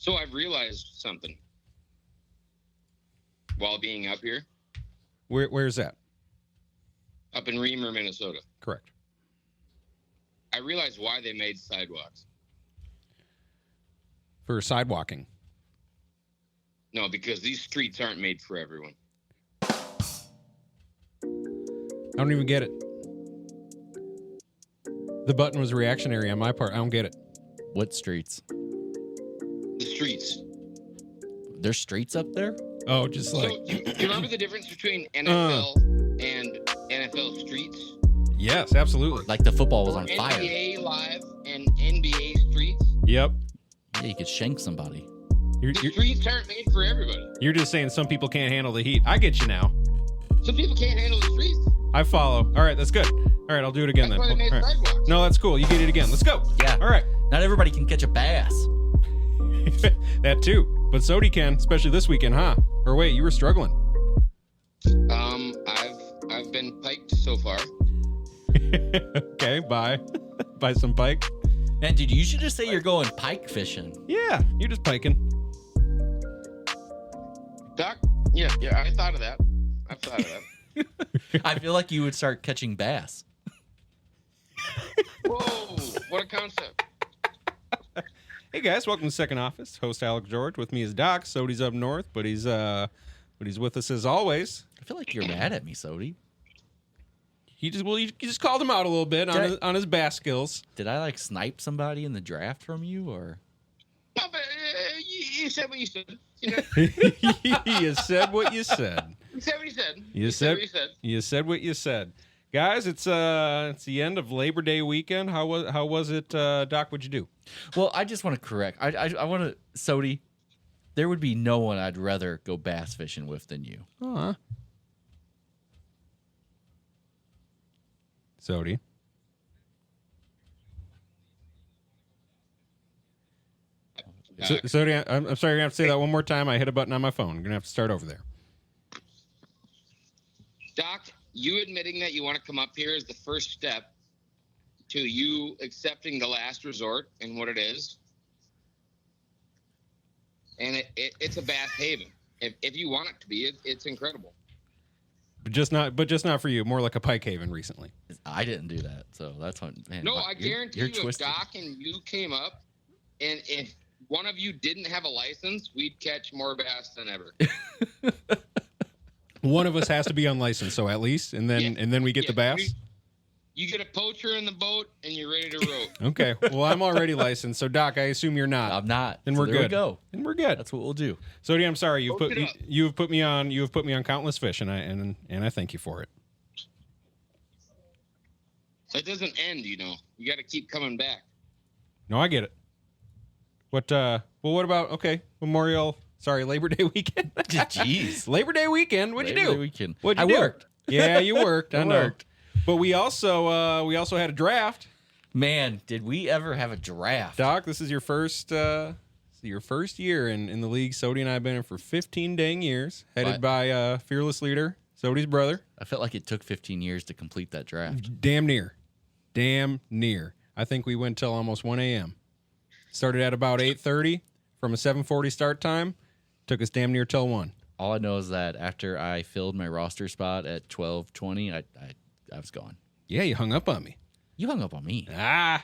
So I've realized something while being up here. Where's that? Up in Reamer, Minnesota. Correct. I realized why they made sidewalks. For sidewalking. No, because these streets aren't made for everyone. I don't even get it. The button was reactionary on my part. I don't get it. What streets? The streets. There's streets up there? Oh, just like... So, do you remember the difference between NFL and NFL streets? Yes, absolutely. Like the football was on fire. NBA Live and NBA streets? Yep. Yeah, you could shank somebody. The streets aren't made for everybody. You're just saying some people can't handle the heat. I get you now. Some people can't handle the streets. I follow. All right, that's good. All right, I'll do it again That's why then. they made All right. sidewalks. No, that's cool. You get it again. Let's go. Yeah. All right. Not everybody can catch a bass. That too. But Sodi can, especially this weekend, huh? Or wait, you were struggling. I've been piked so far. Okay, bye. Buy some pike. Man, dude, you should just say you're going pike fishing. Yeah, you're just piking. Doc? Yeah, I thought of that. I feel like you would start catching bass. Whoa, what a concept. Hey guys, welcome to Second Office. Host Alex George. With me is Doc. Sodi's up north, but he's with us as always. I feel like you're mad at me, Sodi. You just called him out a little bit on his bass skills. Did I like snipe somebody in the draft from you, or? No, but you said what you said. You know? You said what you said. You said what you said. You said what you said. Guys, it's the end of Labor Day weekend. How was it, Doc? What'd you do? Well, I just want to correct. I want to, Sodi. There would be no one I'd rather go bass fishing with than you. Sodi. Sodi, I'm sorry, you're gonna have to say that one more time. I hit a button on my phone. You're gonna have to start over there. Doc, you admitting that you want to come up here is the first step to you accepting the last resort and what it is. And it's a bass haven. If you want it to be, it's incredible. But just not for you. More like a pike haven recently. I didn't do that, so that's what. Man, No, I guarantee you're you, twisted. if Doc and you came up, and if one of you didn't have a license, we'd catch more bass than ever. One of us has to be unlicensed, so at least, and then we get the bass. You get a poacher in the boat, and you're ready to row. Okay. Well, I'm already licensed, so Doc, I assume you're not. I'm not. Then So we're there good. we go. Then we're good. That's what we'll do. Sodi, I'm sorry. You've Poke it up. put me on countless fish, and I thank you for it. So it doesn't end, you know. You got to keep coming back. No, I get it. What? Well, what about Labor Day weekend? Jeez. Labor Day weekend. What'd you do? Labor Day weekend. What'd you I do? worked. Yeah, you worked. I know. worked. But we also had a draft. Man, did we ever have a draft? Doc, this is your first year in the league. Sodi and I have been in for 15 dang years, headed by fearless leader, Sodi's brother. I felt like it took 15 years to complete that draft. Damn near. I think we went till almost 1 a.m. Started at about 8:30 from a 7:40 start time. Took us damn near till 1. All I know is that after I filled my roster spot at 12:20, I was gone. Yeah, you hung up on me. You hung up on me. I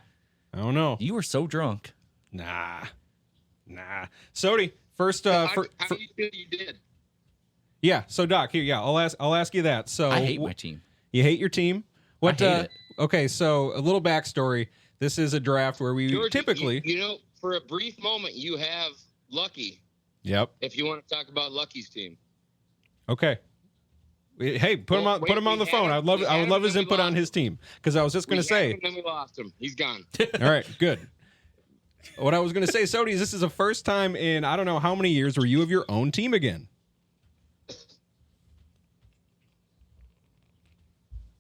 don't know. You were so drunk. Nah. Sodi, first. How do you feel you did? Yeah. So Doc, here. Yeah, I'll ask you that. So I hate my team. You hate your team? What? I hate it. Okay, so a little backstory. This is a draft where we George, typically. you know, for a brief moment, you have Lucky. Yep. If you want to talk about Lucky's team. Okay. Hey, put him on the phone. I would love his input on his team, because I was just going to say. Then we lost him. He's gone. All right, good. What I was going to say, Sodi, is this is the first time in I don't know how many years where you have your own team again. I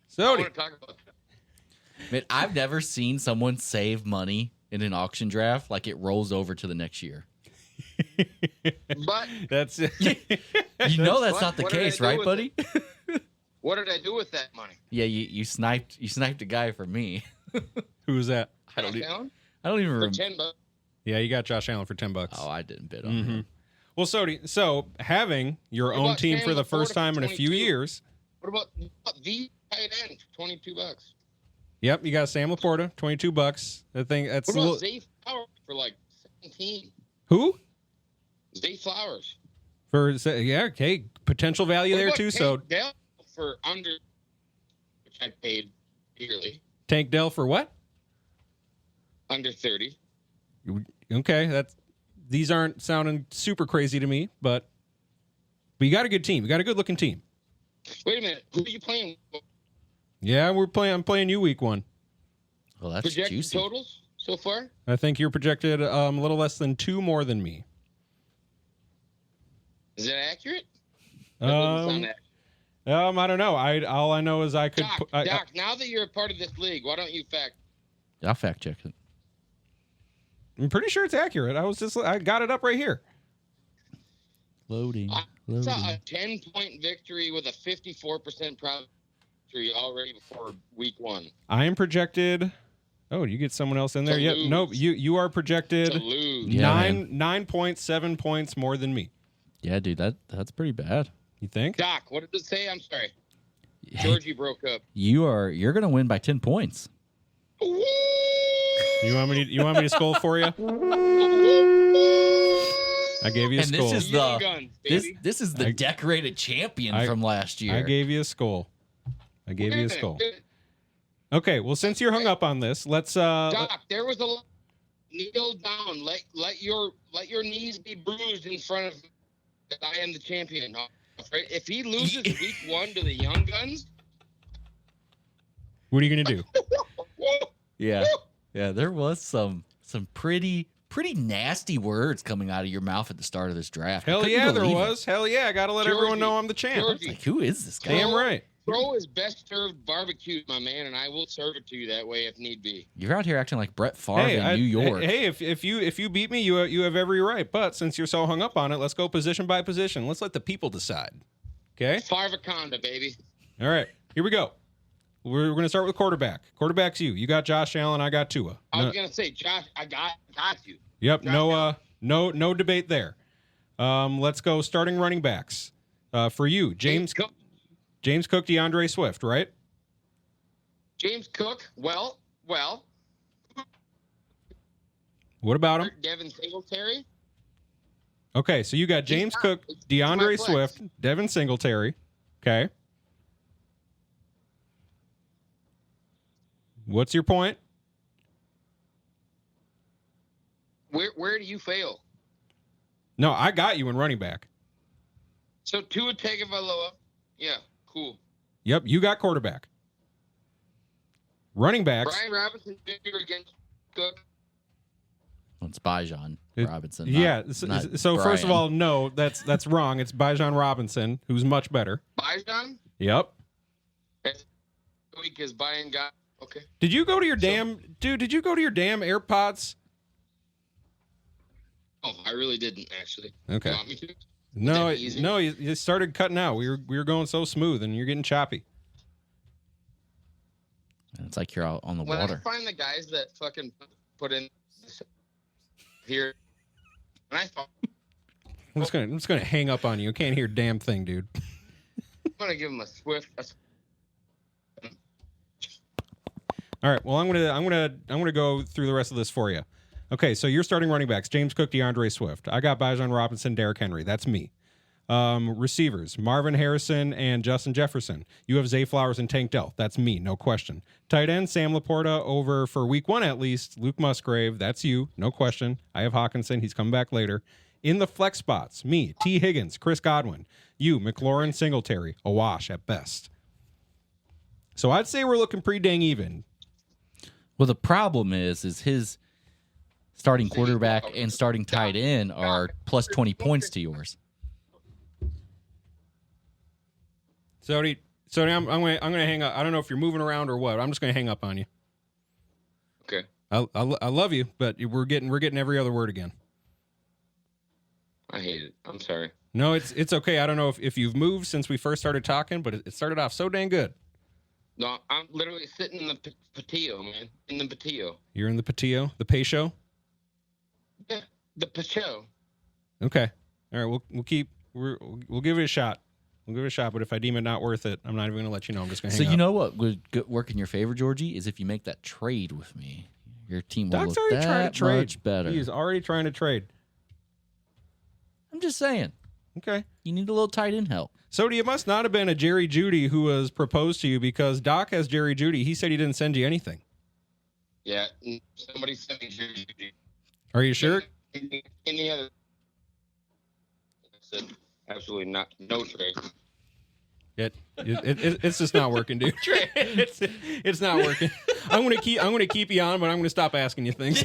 Sodi. want to talk about that. Man, I've never seen someone save money in an auction draft like it rolls over to the next year. But That's it. You know that's not the what did I case, do right, with buddy? what did I do with that money? Yeah, you sniped a guy from me. Who was that? I don't Down even for remember. $10. Yeah, you got Josh Allen for $10. Oh, I didn't bid on him. Well, so having your What own about team Sam for the Laporta first for time in a few 22? years. What about the tight end? $22. Yep, you got Sam Laporta, $22. I think that's What a about little. Zay Flowers for like 17? Who? Zay Flowers. Okay, potential value What there about too. Tank So Dell for under, which I paid dearly, Tank Dell for what? under 30. Okay, these aren't sounding super crazy to me, but you got a good team. You got a good looking team. Wait a minute. Who are you playing? Yeah, I'm playing you week 1. Well, that's Projected juicy. totals so far? I think you're projected a little less than 2 more than me. Is that accurate? That doesn't sound accurate. I don't know. All I know is I could. Doc, now that you're a part of this league, why don't you I'll fact check it. I'm pretty sure it's accurate. I got it up right here. Loading. I saw a 10-point victory with a 54% probability already before week 1. I am projected. Oh, you get someone else in there? To Yep. lose. Nope. You are To projected lose. Yeah, 9.7 points more than me. Yeah, dude, that's pretty bad. You think? Doc, what did it say? I'm sorry. Georgie broke up. You're gonna win by 10 points. Woo! You want me to skull for you? I gave you a And skull. this is Young the guns, this baby. this is the decorated champion from last year. I gave you a skull. I gave you a skull. Okay, well, since you're hung up on this, let's Doc, there was a kneel down. Let your knees be bruised in front of that I am the champion. Right? If he loses week 1 to the young guns, what are you gonna do? Yeah, there was some pretty nasty words coming out of your mouth at the start of this draft. I Hell couldn't yeah, there believe it. was. Hell yeah, I gotta let everyone know I'm the champ. Georgie. Like, who is this guy? Damn right. throw is best served barbecue, my man, and I will serve it to you that way if need be. You're out here acting like Brett Favre in New York. Hey, if you beat me, you have every right. But since you're so hung up on it, let's go position by position. Let's let the people decide. Okay. Farvaconda, baby. All right. Here we go. We're going to start with quarterback. Quarterback's you. You got Josh Allen. I got Tua. I was gonna say, Josh, I got you. Yep. Josh No debate there. Let's go starting running backs. For you, James Cook, DeAndre Swift, right? James Cook. Well. What about him? Devin Singletary. Okay, so you got James Cook, DeAndre flex. Swift, Devin Singletary. Okay. What's your point? Where do you fail? No, I got you in running back. So Tua Tagovailoa. Yeah, cool. Yep, you got quarterback. Running backs. Brian Robinson Jr. against Cook. It's Bijan Robinson. Yeah. not So first of Brian. all, no, that's wrong. It's Bijan Robinson, who's much better. Bijan. Yep. Week is Brian got okay. Did you go to your damn AirPods? Oh, I really didn't actually. Okay. You want me to? No, that easy? no, you started cutting out. We were going so smooth, and you're getting choppy. It's like you're out on the When water. I find the guys that fucking put in here, and I thought I'm just gonna hang up on you. I can't hear a damn thing, dude. I'm gonna give him a swift. All right. Well, I'm gonna go through the rest of this for you. Okay. So you're starting running backs: James Cook, DeAndre Swift. I got Bijan Robinson, Derrick Henry. That's me. Receivers: Marvin Harrison and Justin Jefferson. You have Zay Flowers and Tank Dell. That's me, no question. Tight end: Sam Laporta over for week 1 at least. Luke Musgrave. That's you, no question. I have Hawkinson. He's coming back later. In the flex spots: me, T. Higgins, Chris Godwin. You, McLaurin, Singletary. A wash at best. So I'd say we're looking pretty dang even. Well, the problem is his starting quarterback and starting tight end are plus 20 points to yours. So I'm gonna hang up. I don't know if you're moving around or what. I'm just gonna hang up on you. Okay. I love you, but we're getting every other word again. I hate it. I'm sorry. No, it's okay. I don't know if you've moved since we first started talking, but it started off so dang good. No, I'm literally sitting in the patio, man. In the patio. You're in the patio, the pay show. The Pacho. Okay. All right. We'll give it a shot. We'll give it a shot. But if I deem it not worth it, I'm not even going to let you know. I'm just going to hang So up. you know what would work in your favor, Georgie, is if you make that trade with me. Your team will Doc's look already trying that to trade. much better. He is already trying to trade. I'm just saying. Okay. You need a little tight end help. So you must not have been a Jerry Jeudy who was proposed to you, because Doc has Jerry Jeudy. He said he didn't send you anything. Yeah, somebody sent me Judy. Are you sure? Any other? I said absolutely not. No trade. It's just not working, dude. It's not working. I'm gonna keep you on, but I'm gonna stop asking you things.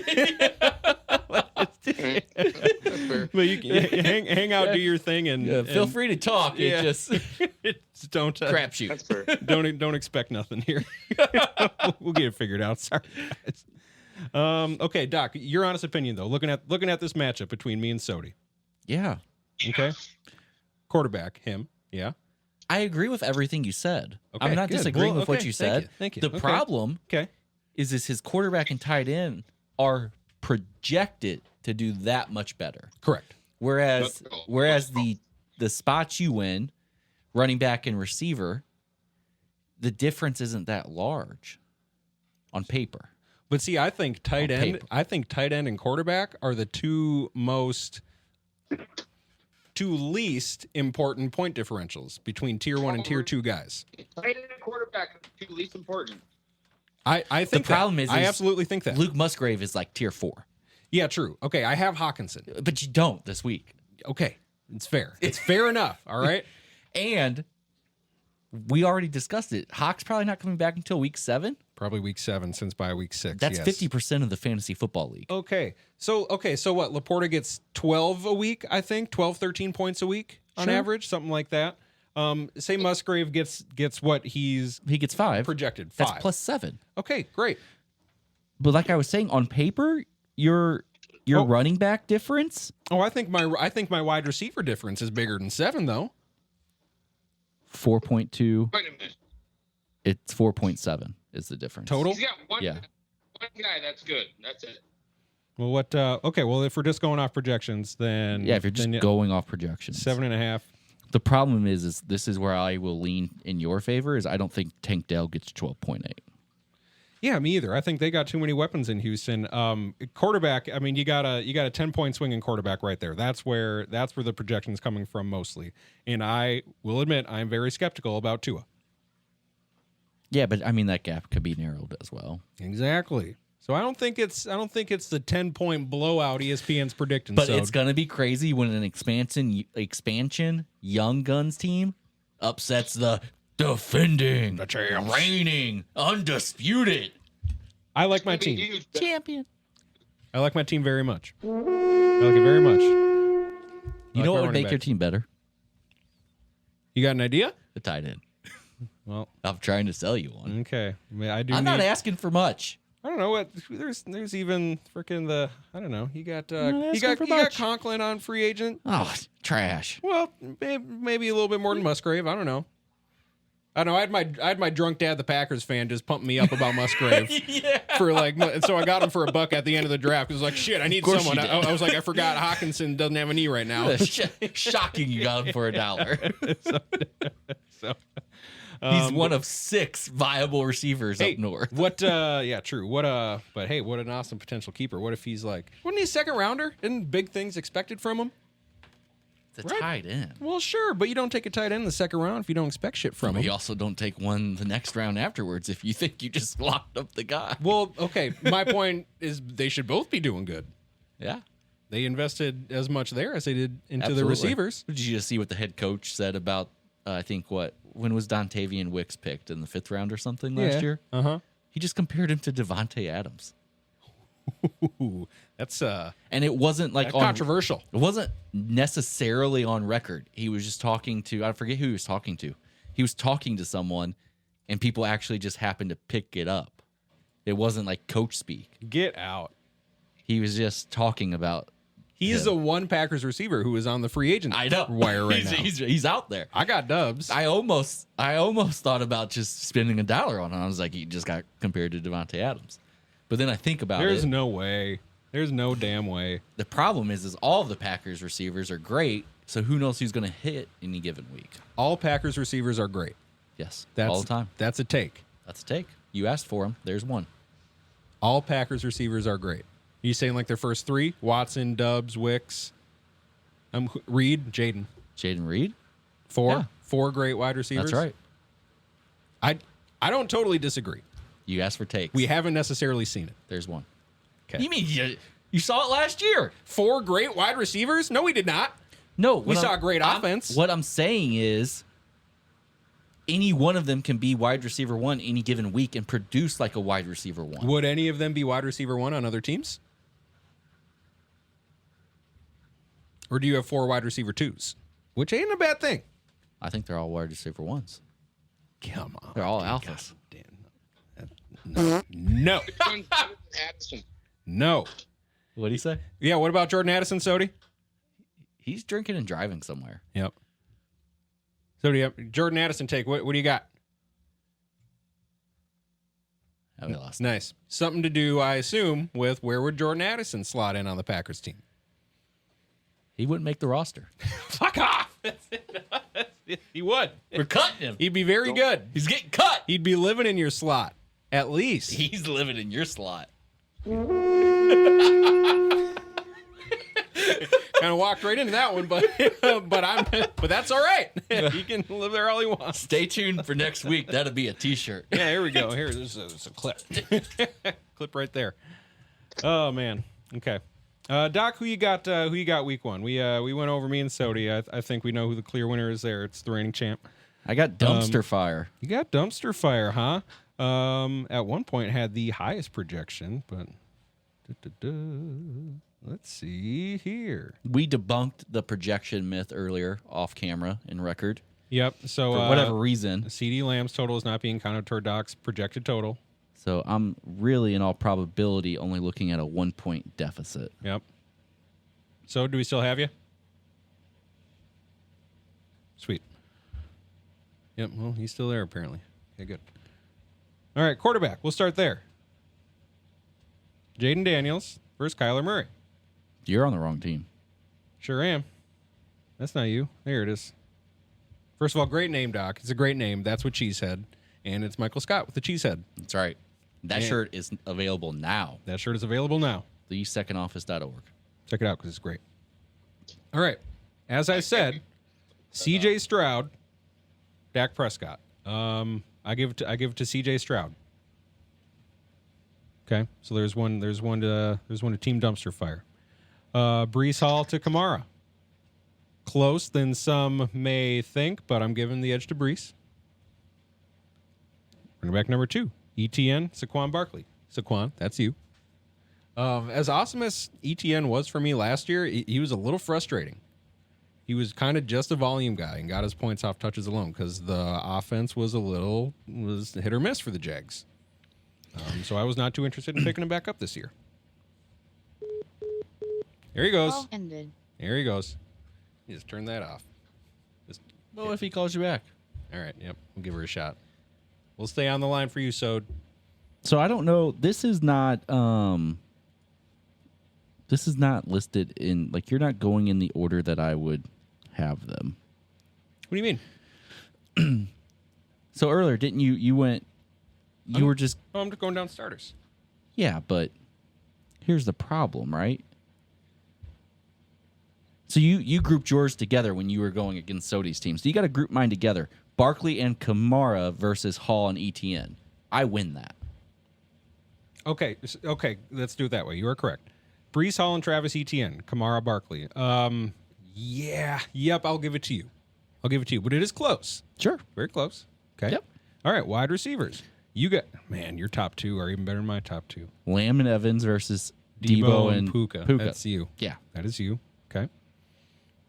But you can hang out, do your thing, and Feel free to talk. Yeah. It just don't crapshoot. That's fair. don't expect nothing here. We'll get it figured out. Sorry, guys. Okay, Doc, your honest opinion though, looking at this matchup between me and Sodi. Yeah. Okay. Quarterback, him. Yeah. I agree with everything you said. Okay, I'm not good. disagreeing Well, with what okay, you said. thank you. The Okay. problem Okay. is his quarterback and tight end are projected to do that much better. Correct. Whereas the spots you win, running back and receiver, the difference isn't that large on paper. But see, I think tight On end. paper. I think tight end and quarterback are the two least important point differentials between tier 1 and tier 2 guys. Tight end and quarterback are the two least important. I think The problem that. is I absolutely think that. Luke Musgrave is like tier 4, Yeah, true. Okay, I have Hawkinson. but you don't this week. Okay, it's fair. It's fair enough. All right. And we already discussed it. Hawk's probably not coming back until week 7. Probably week 7 since by week 6. That's yes. 50% of the fantasy football league. Okay. So what? Laporta gets 12 a week, I think. 12, 13 points a week on Sure. average, something like that. Say Musgrave gets what He gets 5. projected, 5. That's plus 7. Okay, great. But like I was saying, on paper, your running back difference, Oh, I think my wide receiver difference is bigger than 7 though. 4.2. Wait a minute. It's 4.7 is the difference. Total? He's got one Yeah. guy that's good. That's it. Well, what okay, well if we're just going off projections, then Yeah, if you're just then going off projections. 7.5. The problem is this is where I will lean in your favor, is I don't think Tank Dell gets 12.8. Yeah, me either. I think they got too many weapons in Houston. Quarterback, I mean, you got a 10-point swing in quarterback right there. That's where the projection's coming from mostly. And I will admit I'm very skeptical about Tua. Yeah, but I mean that gap could be narrowed as well. Exactly. So I don't think it's the 10-point blowout ESPN's predicting. But so it's gonna be crazy when an expansion young guns team upsets the defending, reigning, undisputed I like my It'd be team. huge. champion. I like my team very much. I like it very much. You Like know my what would running make your back. team better? You got an idea? The tight end. Well, I'm trying to sell you one. okay. I mean, I do. I'm not need- asking for much. I don't know what. There's even freaking the. I don't know. You got not you got asking for much. Conklin on free agent. Oh, trash. Well, maybe a little bit more than Musgrave. I don't know. I don't know. I had my drunk dad, the Packers fan, just pumping me up about Musgrave for like. And so I got him for $1 at the end of the draft. It was like, shit, I need course someone. you did. I was like, I forgot Hawkinson doesn't have a knee right now. Shocking you got him for $1. So He's one of 6 viable receivers hey, up north. What? Yeah, true. But hey, what an awesome potential keeper. What if he's like, wasn't he a second rounder? Isn't big things expected from him? It's a right. tight end. Well, sure, but you don't take a tight end in the second round if you don't expect shit from But him. you also don't take one the next round afterwards if you think you just locked up the guy. Well, okay. My point is they should both be doing good. Yeah. They invested as much there as they did into the Absolutely. receivers. Did you just see what the head coach said about, I think, when was Dontavian Wicks picked in the 5th round or something last year? Uh-huh. He just compared him to Devontae Adams. Ooh, that's And it wasn't like controversial. It wasn't necessarily on record. He was just talking to, I forget who he was talking to. He was talking to someone, and people actually just happened to pick it up. It wasn't like coach speak. Get out. He was just talking about. He is the one Packers receiver who is on the free agent wire right now. He's out there. I got dubs. I almost thought about just spending $1 on him. I was like, he just got compared to Devontae Adams. But then I think about There's it. no way. There's no damn way. The problem is all of the Packers receivers are great, so who knows who's going to hit any given week? All Packers receivers are great. Yes, That's, all the time. That's a take. That's a take. You asked for them. There's one. All Packers receivers are great. You saying like their first three? Watson, Dubs, Wicks, Reed, Jaden. Jaden Reed? Four. Yeah. 4 great wide receivers. That's right. I don't totally disagree. You asked for takes. We haven't necessarily seen it. There's one. Okay. You mean you saw it last year? 4 great wide receivers? No, we did not. No. We saw a great offense. What I'm saying is any one of them can be wide receiver 1 any given week and produce like a wide receiver 1. Would any of them be wide receiver 1 on other teams? Or do you have 4 wide receiver 2s? Which ain't a bad thing. I think they're all wide receiver 1s. Come on. They're all alphas. No. Addison. No. What do you say? Yeah, what about Jordan Addison, Sody? He's drinking and driving somewhere. Yep. Sody, Jordan Addison take. What do you got? Oh, we lost. Nice. Something to do, I assume, with where would Jordan Addison slot in on the Packers team? He wouldn't make the roster. Fuck off. He would. We're cutting him. He'd be very good. He's getting cut. He'd be living in your slot, at least. He's living in your slot. Kind of walked right into that one, but that's all right. He can live there all he wants. Stay tuned for next week. That'll be a T-shirt. Yeah, here we go. There's a clip. Clip right there. Oh man. Okay. Doc, who you got? Who you got? Week 1. We went over me and Sody. I think we know who the clear winner is there. It's the reigning champ. I got dumpster fire. You got dumpster fire, huh? At one point had the highest projection, but let's see here. We debunked the projection myth earlier off camera in record. Yep. So For whatever reason. CD Lamb's total is not being counted toward Doc's projected total. So I'm really, in all probability, only looking at a 1-point deficit. Yep. So do we still have you? Sweet. Yep. Well, he's still there apparently. Okay, good. All right, quarterback. We'll start there. Jaden Daniels versus Kyler Murray. You're on the wrong team. Sure am. That's not you. There it is. First of all, great name, Doc. It's a great name. That's what Cheesehead. And it's Michael Scott with the Cheesehead. That's right. That shirt is available now. That shirt is available now. TheSecondOffice.org. Check it out because it's great. All right. As I said, C.J. Stroud, Dak Prescott. I give it to C.J. Stroud. Okay, so there's one to Team Dumpster Fire. Brees Hall to Kamara. Close than some may think, but I'm giving the edge to Brees. Running back number 2, ETN, Saquon Barkley. Saquon, that's you. As awesome as ETN was for me last year, he was a little frustrating. He was kind of just a volume guy and got his points off touches alone because the offense was hit or miss for the Jags. So I was not too interested in picking him back up this year. There he goes. Ended. There he goes. You just turn that off. Well, if he calls you back. All right. Yep. We'll give her a shot. We'll stay on the line for you, Sode. So I don't know. This is not listed in, like, you're not going in the order that I would have them. What do you mean? So earlier, didn't you went, were just. Oh, I'm going down starters. Yeah, but here's the problem, right? So you grouped yours together when you were going against Sodi's team. So you got to group mine together. Barkley and Kamara versus Hall and ETN. I win that. Okay, let's do it that way. You are correct. Brees Hall and Travis Etienne, Kamara Barkley. Yep, I'll give it to you. But it is close. Sure. Very close. Okay. Yep. All right, wide receivers. You got, man, your top 2 are even better than my top 2. Lamb and Evans versus Debo and Puka. Puka. That's you. Yeah. That is you. Okay.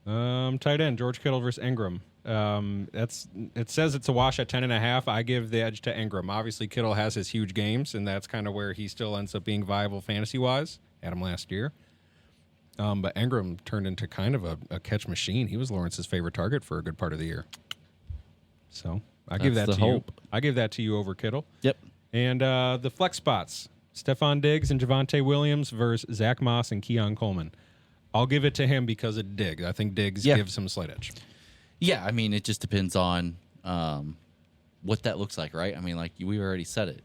Tight end, George Kittle versus Ingram. It says it's a wash at 10.5. I give the edge to Ingram. Obviously, Kittle has his huge games, and that's kind of where he still ends up being viable fantasy-wise. Had him last year. But Ingram turned into kind of a catch machine. He was Lawrence's favorite target for a good part of the year. So I give that to you. I give that to you over Kittle. Yep. And the flex spots. Stephon Diggs and Javonte Williams versus Zach Moss and Keon Coleman. I'll give it to him because of Diggs. I think Diggs gives him a slight edge. Yeah, I mean, it just depends on what that looks like, right? I mean, like we already said it.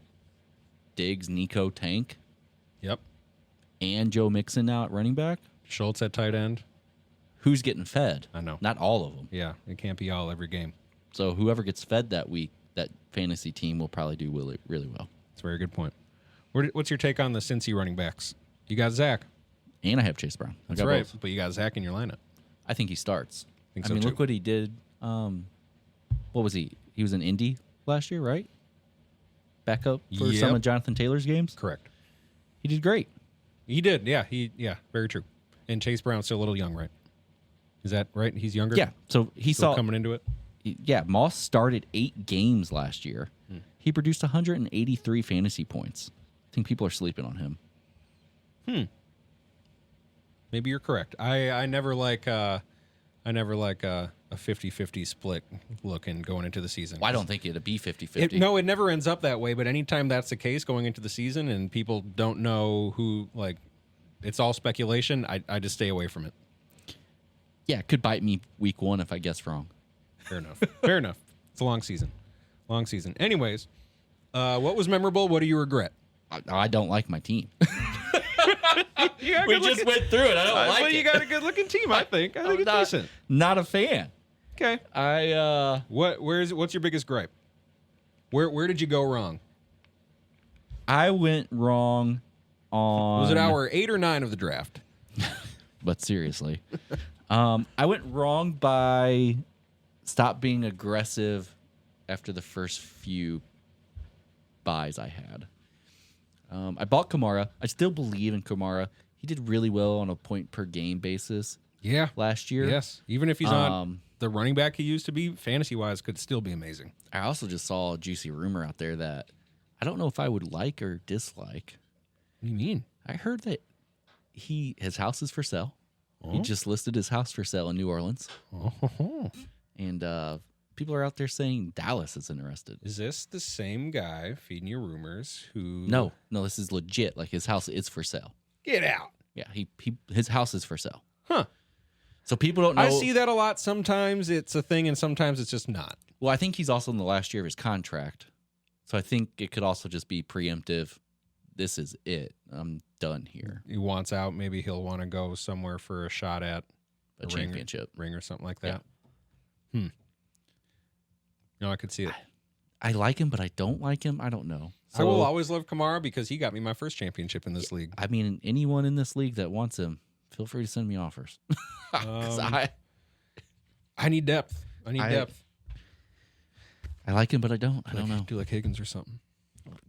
Diggs, Nico, Tank. Yep. And Joe Mixon now at running back. Schultz at tight end. Who's getting fed? I know. Not all of them. Yeah, it can't be all every game. So whoever gets fed that week, that fantasy team will probably do really, really well. That's a very good point. What's your take on the Cincy running backs? You got Zach. And I have Chase Brown. That's right, both. But you got Zach in your lineup. I think he starts. I mean, too. look what he did. What was he? He was in Indy last year, right? Backup for some of Jonathan Taylor's games. Correct. He did great. He did. Yeah. Very true. And Chase Brown's still a little young, right? Is that right? He's younger. Yeah. So he still saw coming into it. Yeah, Moss started 8 games last year. He produced 183 fantasy points. I think people are sleeping on him. Maybe you're correct. I never like a 50-50 split looking going into the season. Well, I don't think it'd be 50-50. No, it never ends up that way. But anytime that's the case going into the season and people don't know who, like, it's all speculation, I just stay away from it. Yeah, it could bite me week 1 if I guess wrong. Fair enough. Fair enough. It's a long season. Anyways, what was memorable? What do you regret? I don't like my team. We just went through it. I don't like it. You got a good-looking team, I think. I think it's decent. Not a fan. Okay. What's your biggest gripe? Where did you go wrong? I went wrong on... Was it hour 8 or 9 of the draft? But seriously. I went wrong by stop being aggressive after the first few buys I had. I bought Kamara. I still believe in Kamara. He did really well on a point per game basis. Yeah. Last year. Yes. Even if he's not the running back he used to be, fantasy-wise, could still be amazing. I also just saw a juicy rumor out there that I don't know if I would like or dislike. What do you mean? I heard that his house is for sale. Oh. He just listed his house for sale in New Orleans. Oh. And people are out there saying Dallas is interested. Is this the same guy feeding you rumors who... No, this is legit. Like, his house is for sale. Get out. Yeah, his house is for sale. Huh. So people don't know. I see that a lot. Sometimes it's a thing and sometimes it's just not. Well, I think he's also in the last year of his contract. So I think it could also just be preemptive. This is it. I'm done here. He wants out. Maybe he'll want to go somewhere for a shot at A championship. ring or something like that. Yeah. No, I could see it. I like him, but I don't like him. I don't know. I will always love Kamara because he got me my first championship in this league. I mean, anyone in this league that wants him, feel free to send me offers. 'Cause I need depth. I need depth. I like him, but I don't. I don't know. Do like Higgins or something.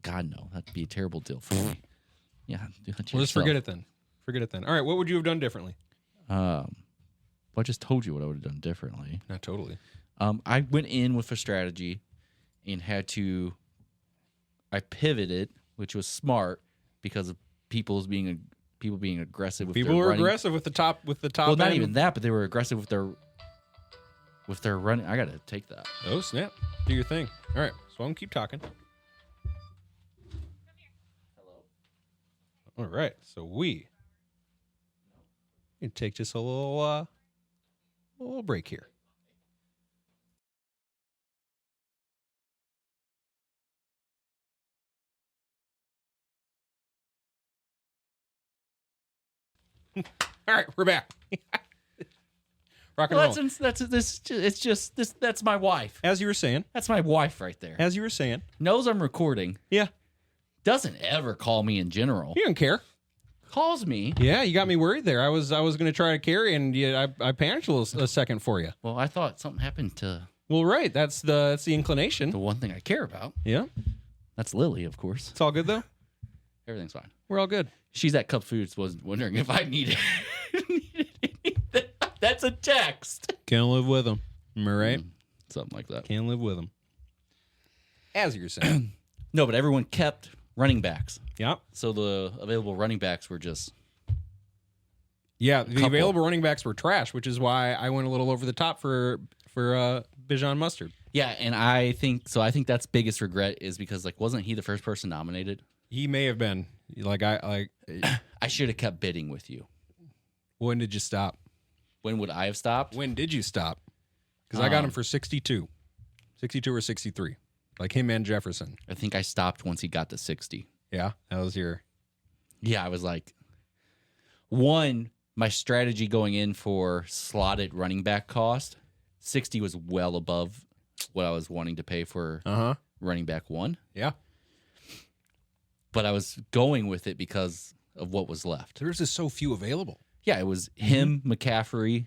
God, no. That'd be a terrible deal for me. Yeah. Do that to Well, just forget it then. All right. What would you have done differently? Well, I just told you what I would have done differently. Not totally. I went in with a strategy and I pivoted, which was smart because of people being aggressive with people their were running. aggressive with the top. Well, not even that, but they were aggressive with their running. I gotta take that. Oh snap! Do your thing. All right. So I'm gonna keep talking. Hello. All right. So we can take just a little break here. All right, we're back. Rock and roll. That's my wife. As you were saying. That's my wife right there. As you were saying. Knows I'm recording. Yeah. Doesn't ever call me in general. You don't care. Calls me. Yeah, you got me worried there. I was going to try to carry, and I panicked a second for you. Well, I thought something happened to. Well, right. That's the inclination. The one thing I care about. Yeah. That's Lily, of course. It's all good though. Everything's fine. We're all good. She's at Cup Foods. Was wondering if I needed anything. That's a text. Can't live with them. Am I right? Something like that. Can't live with them. As you're saying. No, but everyone kept running backs. Yep. So the available running backs were just. Yeah, the available running backs were trash, which is why I went a little over the top for Bijan Mustard. Yeah, and I think that's biggest regret is because wasn't he the first person nominated? He may have been. I should have kept bidding with you. When did you stop? When would I have stopped? When did you stop? Because I got him for 62 or 63, like him and Jefferson. I think I stopped once he got to 60. Yeah, that was your. Yeah, I was like, one, my strategy going in for slotted running back cost, 60 was well above what I was wanting to pay for running back one. Yeah. But I was going with it because of what was left. There's just so few available. Yeah, it was him, McCaffrey,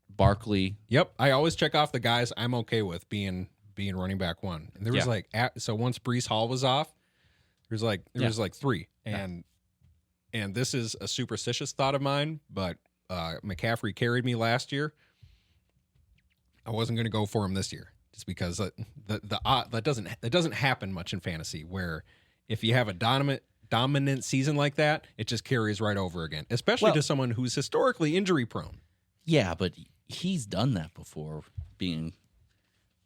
Barkley. Yep, I always check off the guys I'm okay with being running back one. And there was so once Breece Hall was off, there was like three, and this is a superstitious thought of mine, but McCaffrey carried me last year. I wasn't going to go for him this year just because that doesn't happen much in fantasy, where if you have a dominant season like that, it just carries right over again, especially to someone who's historically injury prone. Yeah, but he's done that before, being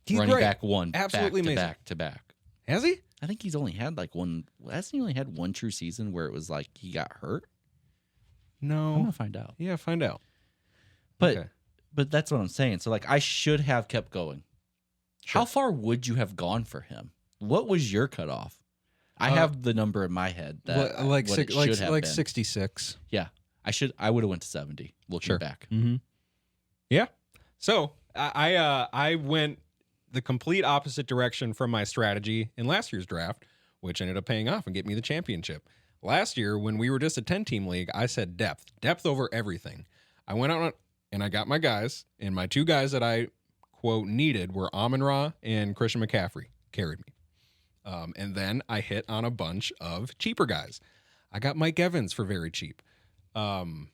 he's running great. Back one, absolutely back amazing. to back to back. Has he? I think he's only had like one. Hasn't he only had one true season where it was like he got hurt? No, I'm gonna find out. Yeah, find out. But that's what I'm saying. So like, I should have kept going. Sure. How far would you have gone for him? What was your cutoff? I have the number in my head that like what it should have been. 66. Yeah, I would have went to 70. Looking back. Mm-hmm. Yeah. So I went the complete opposite direction from my strategy in last year's draft, which ended up paying off and getting me the championship. Last year, when we were just a 10-team league, I said depth over everything. I went out and I got my guys, and my two guys that I, quote, needed were Amon-Ra and Christian McCaffrey, carried me. And then I hit on a bunch of cheaper guys. I got Mike Evans for very cheap. Kittle,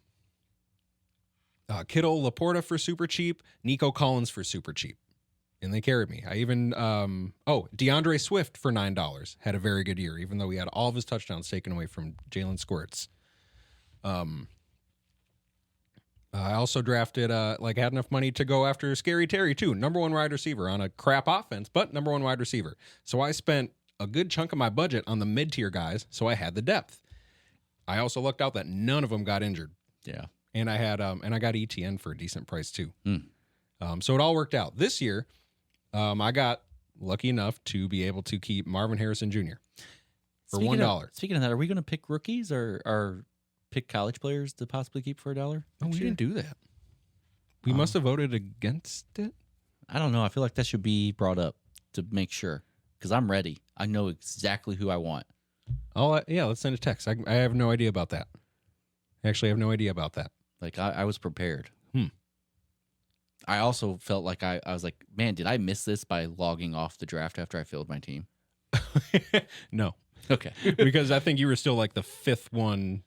Laporta for super cheap. Nico Collins for super cheap. And they carried me. I even, DeAndre Swift for $9 had a very good year, even though he had all of his touchdowns taken away from Jalen Squirts. I also drafted, had enough money to go after Scary Terry, too. Number one wide receiver on a crap offense, but number one wide receiver. So I spent a good chunk of my budget on the mid-tier guys, so I had the depth. I also looked out that none of them got injured. Yeah. And I had, and I got ETN for a decent price, too. So it all worked out. This year, I got lucky enough to be able to keep Marvin Harrison Jr. for $1. Speaking of that, are we going to pick rookies or pick college players to possibly keep for $1? Oh, we didn't do that. We must have voted against it. I don't know. I feel like that should be brought up to make sure, because I'm ready. I know exactly who I want. Let's send a text. I have no idea about that. Actually, I have no idea about that. Like, I was prepared. I also felt like I was like, man, did I miss this by logging off the draft after I filled my team? No. Okay. Because I think you were still like the fifth one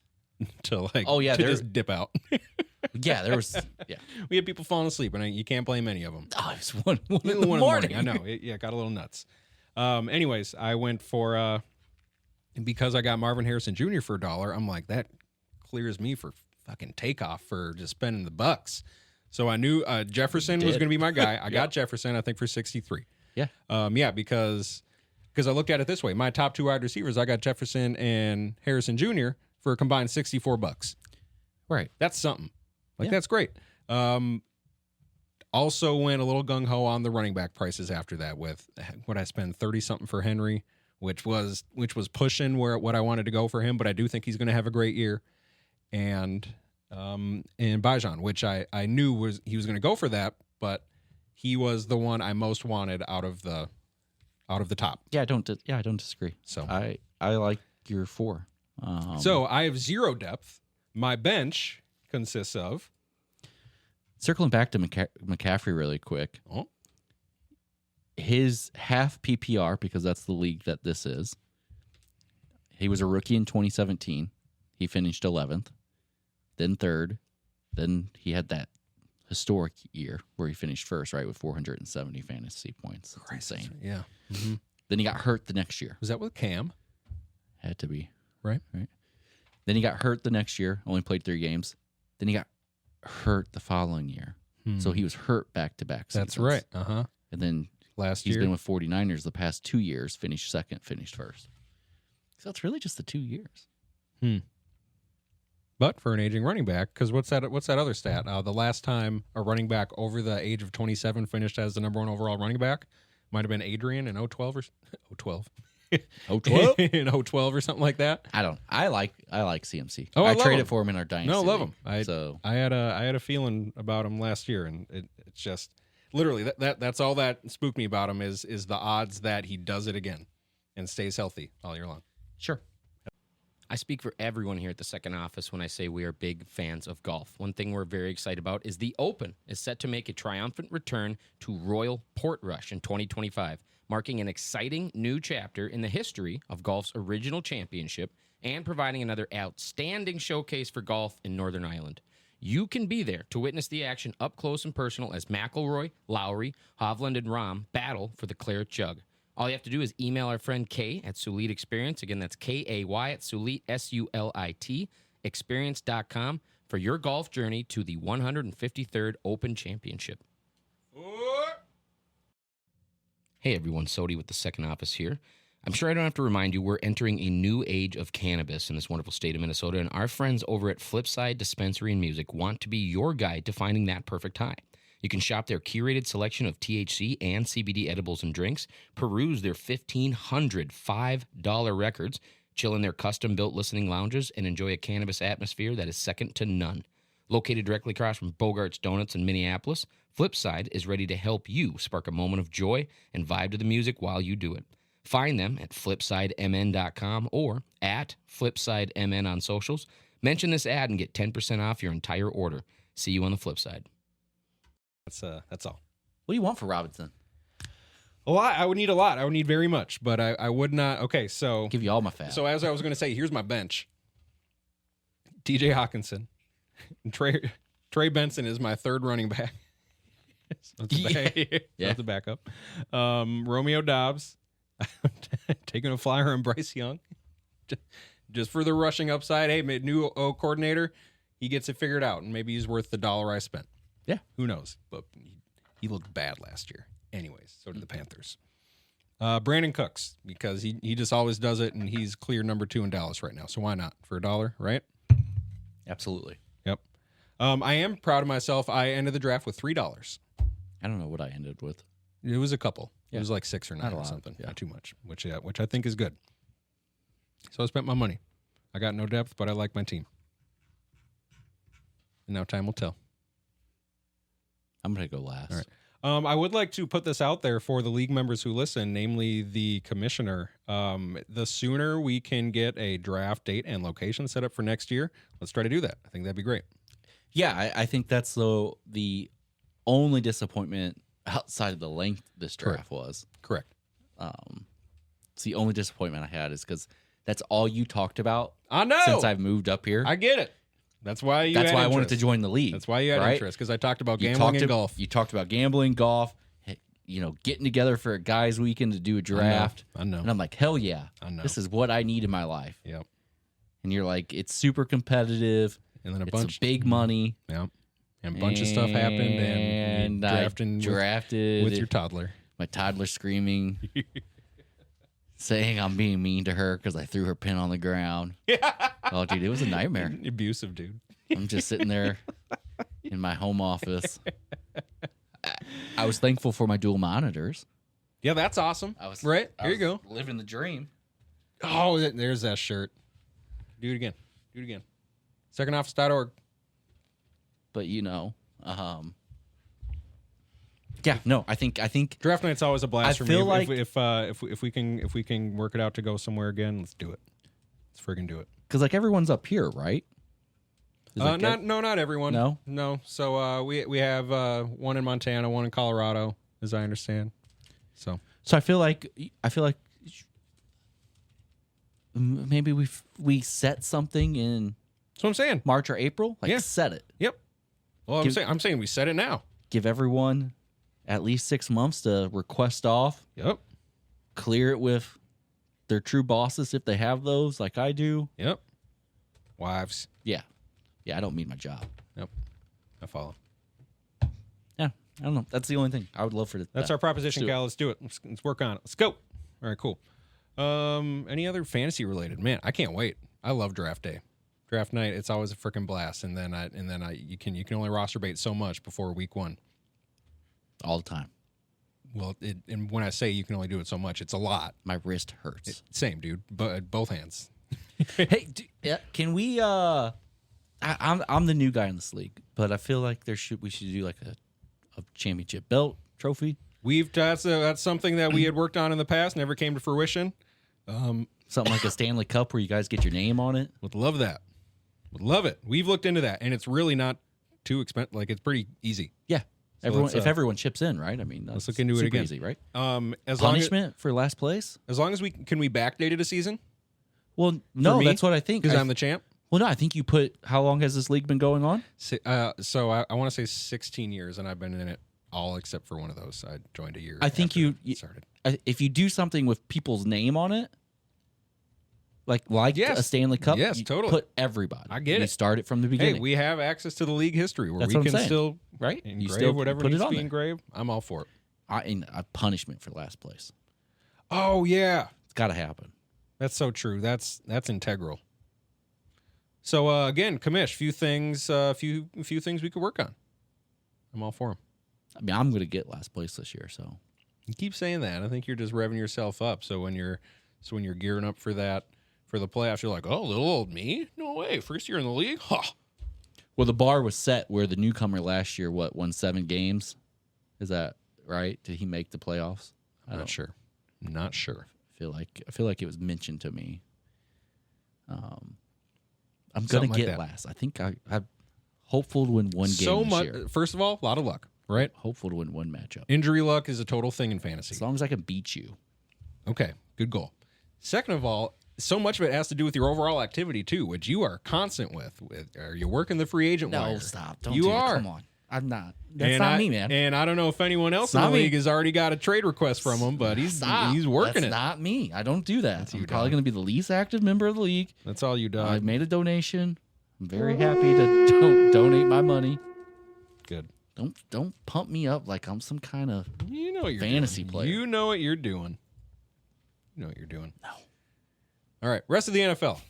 to just dip out. Yeah, there was. Yeah, we had people falling asleep, and you can't blame any of them. Oh, it was one in the morning. I know. It got a little nuts. Anyways, I went for because I got Marvin Harrison Jr. for $1. I'm like, that clears me for fucking takeoff for just spending the bucks. So I knew Jefferson was going to be my guy. I got Jefferson, I think, for 63. Yeah. Because I looked at it this way. My top two wide receivers, I got Jefferson and Harrison Jr. for a combined $64. Right. That's something. That's great. Also went a little gung-ho on the running back prices after that with what I spent 30-something for Henry, which was pushing what I wanted to go for him, but I do think he's going to have a great year. And Bijan, which I knew he was going to go for that, but he was the one I most wanted out of the top. Yeah, I don't disagree. So I like your 4. So I have zero depth. My bench consists of, circling back to McCaffrey really quick. Oh. His half PPR, because that's the league that this is. He was a rookie in 2017. He finished 11th. Then 3rd, then he had that historic year where he finished first, right, with 470 fantasy points. That's insane. Yeah. Mm-hmm. Then he got hurt the next year. Was that with Cam? Had to be. Right. Then he got hurt the next year, only played 3 games. Then he got hurt the following year. So he was hurt back-to-back seasons. That's right. Uh-huh. And then he's been with 49ers the past 2 years, finished second, finished first. So it's really just the 2 years. But for an aging running back, because what's that other stat? The last time a running back over the age of 27 finished as the number 1 overall running back might have been Adrian in 012 or 012. 012? In 012 or something like that. I like CMC. Oh, I love traded him. for him in our dynasty. No, I love him. I had a feeling about him last year, and it's just literally that's all that spooked me about him is the odds that he does it again and stays healthy all year long. Sure. I speak for everyone here at the Second Office when I say we are big fans of golf. One thing we're very excited about is the Open is set to make a triumphant return to Royal Portrush in 2025, marking an exciting new chapter in the history of golf's original championship and providing another outstanding showcase for golf in Northern Ireland. You can be there to witness the action up close and personal as McIlroy, Lowry, Hovland, and Rahm battle for the Claret Jug. All you have to do is email our friend Kay at Sulit Experience. Again, that's K-A-Y at Sulit, S-U-L-I-T, experience.com for your golf journey to the 153rd Open Championship. Hey everyone, Sodi with the Second Office here. I'm sure I don't have to remind you we're entering a new age of cannabis in this wonderful state of Minnesota, and our friends over at Flipside Dispensary and Music want to be your guide to finding that perfect high. You can shop their curated selection of THC and CBD edibles and drinks, peruse their 1,500 $5 records, chill in their custom-built listening lounges, and enjoy a cannabis atmosphere that is second to none. Located directly across from Bogart's Donuts in Minneapolis, Flipside is ready to help you spark a moment of joy and vibe to the music while you do it. Find them at flipsidemn.com or at flipsidemn on socials. Mention this ad and get 10% off your entire order. See you on the flip side. That's all. What do you want for Robinson? A lot. I would need a lot. I would need very much, but I would not. Okay, so Give you all my fat. So as I was going to say, here's my bench. T.J. Hawkinson, Trey Benson is my third running back. That's the backup. Romeo Dobbs, taking a flyer on Bryce Young, just for the rushing upside. Hey, new O coordinator, he gets it figured out, and maybe he's worth the $1 I spent. Yeah, who knows? But he looked bad last year. Anyways, so did the Panthers. Brandon Cooks, because he just always does it, and he's clear number 2 in Dallas right now. So why not for $1, right? Absolutely. Yep. I am proud of myself. I ended the draft with $3. I don't know what I ended with. It was a couple. Yeah. It was like 6 or 9 or something. Yeah. Not too much, which I think is good. So I spent my money. I got no depth, but I like my team. And now time will tell. I'm going to go last. All right. I would like to put this out there for the league members who listen, namely the commissioner. The sooner we can get a draft date and location set up for next year, let's try to do that. I think that'd be great. Yeah, I think that's the only disappointment outside of the length this draft was. Correct. It's the only disappointment I had is because that's all you talked about. I know. Since I've moved up here. I get it. That's why I wanted to join the league. That's why you had interest, because I talked about gambling and golf. You talked about gambling, golf, getting together for a guys' weekend to do a draft. I know. And I'm like, hell yeah. I know. This is what I need in my life. Yep. And you're like, it's super competitive. And then it's big money. Yep. And a bunch of stuff happened, and I drafted with your toddler. My toddler screaming, saying I'm being mean to her because I threw her pin on the ground. Oh, dude, it was a nightmare. Abusive, dude. I'm just sitting there in my home office. I was thankful for my dual monitors. Yeah, that's awesome. Here you go. Living the dream. Oh, there's that shirt. Do it again. Secondoffice.org. But yeah, no, I think draft night's always a blast for me. Feel like if we can work it out to go somewhere again, let's do it. Let's friggin' do it. Because like everyone's up here, right? Not everyone. No. So we have one in Montana, one in Colorado, as I understand. So I feel like maybe we set something in. That's what I'm saying. March or April, set it. Yep. Well, I'm saying we set it now. Give everyone at least 6 months to request off. Yep. Clear it with their true bosses if they have those, like I do. Yep. Wives. Yeah. I don't mean my job. Yep. I follow. Yeah. I don't know. That's the only thing I would love for. That's our proposition, Cal. Let's do it. Let's work on it. Let's go. All right. Cool. Any other fantasy related? Man, I can't wait. I love draft day. Draft night, it's always a freaking blast. And then you can only roster bait so much before week 1. All the time. Well, and when I say you can only do it so much, it's a lot. My wrist hurts. Same, dude. Both hands. Hey, can we? I'm the new guy in this league, but I feel like we should do like a championship belt trophy. That's something that we had worked on in the past, never came to fruition. Something like a Stanley Cup where you guys get your name on it. Would love that. Would love it. We've looked into that, and it's really not too expensive. Like, it's pretty easy. Yeah. So if everyone chips in, right? I mean, let's look into it super again. Easy, right? As Punishment for last place? As long as we can backdate it a season? Well, no, me? that's what I think. Because I'm the champ? Well, no, I think you put. How long has this league been going on? So I want to say 16 years, and I've been in it all except for one of those. I joined a year. I think you started. If you do something with people's name on it, like Yes. a Stanley Cup, Yes, you totally. put everybody. I get You it. start it from the beginning. Hey, we have access to the league history where That's we what I'm can saying. still right? engrave You still whatever put needs it to on be there. engraved. I'm all for it. A punishment for last place. Oh yeah, It's got to happen. that's so true. That's integral. So again, Commish, few things we could work on. I'm all for them. I mean, I'm going to get last place this year, so You keep saying that. I think you're just revving yourself up. So when you're gearing up for that for the playoffs, you're like, oh, little old me? No way. First year in the league? Huh. well, the bar was set where the newcomer last year won 7 games. Is that right? Did he make the playoffs? I'm not sure. Not sure. I feel like it was mentioned to me. I'm Something gonna like get that. last. I think I'm hopeful to win one game So this much. year. First of all, a lot of luck, right? Hopeful to win one matchup. Injury luck is a total thing in fantasy. As long as I can beat you. Okay, good goal. Second of all, so much of it has to do with your overall activity too, which you are constant with. Are you working the free agent wire? No, stop. Don't You do that. are. Come on. I'm not. That's not me, man. And I don't know if anyone else It's in the not me. league has already got a trade request from him, but he's Stop. working That's it. not me. I don't do that. you, I'm probably dog. going to be the least active member of the league. That's all you I done. made a donation. I'm very happy to donate my money. Good. Don't pump me up like I'm some kind of You know what you're fantasy doing. player. You know what you're doing. You know what you're doing. No. All right, rest of the NFL.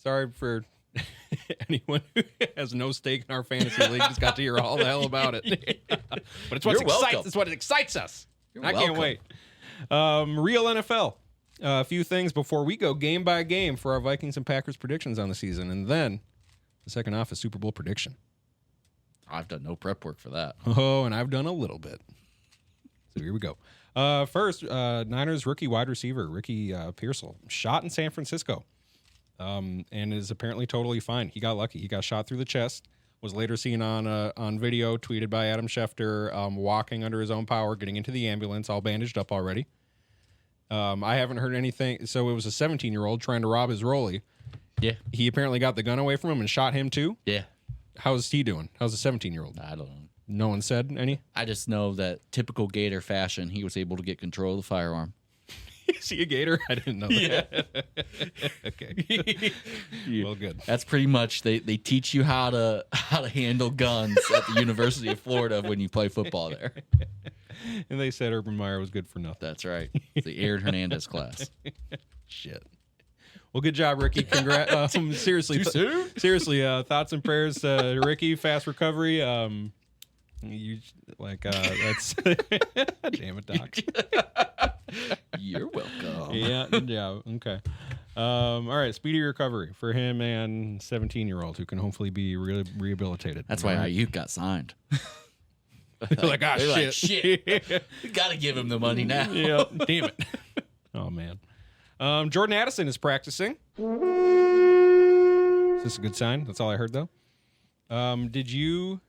Sorry for anyone who has no stake in our fantasy league. Just got to hear all the hell about it. But it's You're welcome. it's what excites us. I welcome. can't wait. Real NFL. A few things before we go game by game for our Vikings and Packers predictions on the season, and then the second half is Super Bowl prediction. I've done no prep work for that. Oh, and I've done a little bit. So here we go. First, Niners rookie wide receiver Ricky Pearsall shot in San Francisco, and is apparently totally fine. He got lucky. He got shot through the chest. Was later seen on video, tweeted by Adam Schefter, walking under his own power, getting into the ambulance, all bandaged up already. I haven't heard anything. So it was a 17-year-old trying to rob his rollie. Yeah. He apparently got the gun away from him and shot him too. Yeah. How's he doing? How's a 17-year-old? I don't know. No one said any? I just know that typical Gator fashion, he was able to get control of the firearm. Is he a Gator? I didn't know that. Okay. Well, good. That's pretty much they teach you how to handle guns at the University of Florida when you play football there. And they said Urban Meyer was good for nothing. That's right. The Aaron Hernandez class. Shit. Well, good job, Ricky. Congrats. Seriously. Too soon? Seriously, thoughts and prayers to Ricky. Fast recovery. You like that's damn it, Doc. You're welcome. Yeah. Okay. All right. Speedy recovery for him and 17-year-old who can hopefully be really rehabilitated. That's All why right? Ayuk got signed. They're like, ah, They're shit. like, shit. We got to give him the money now. Yeah. Damn it. Oh man. Jordan Addison is practicing. Is this a good sign? That's all I heard though. Did you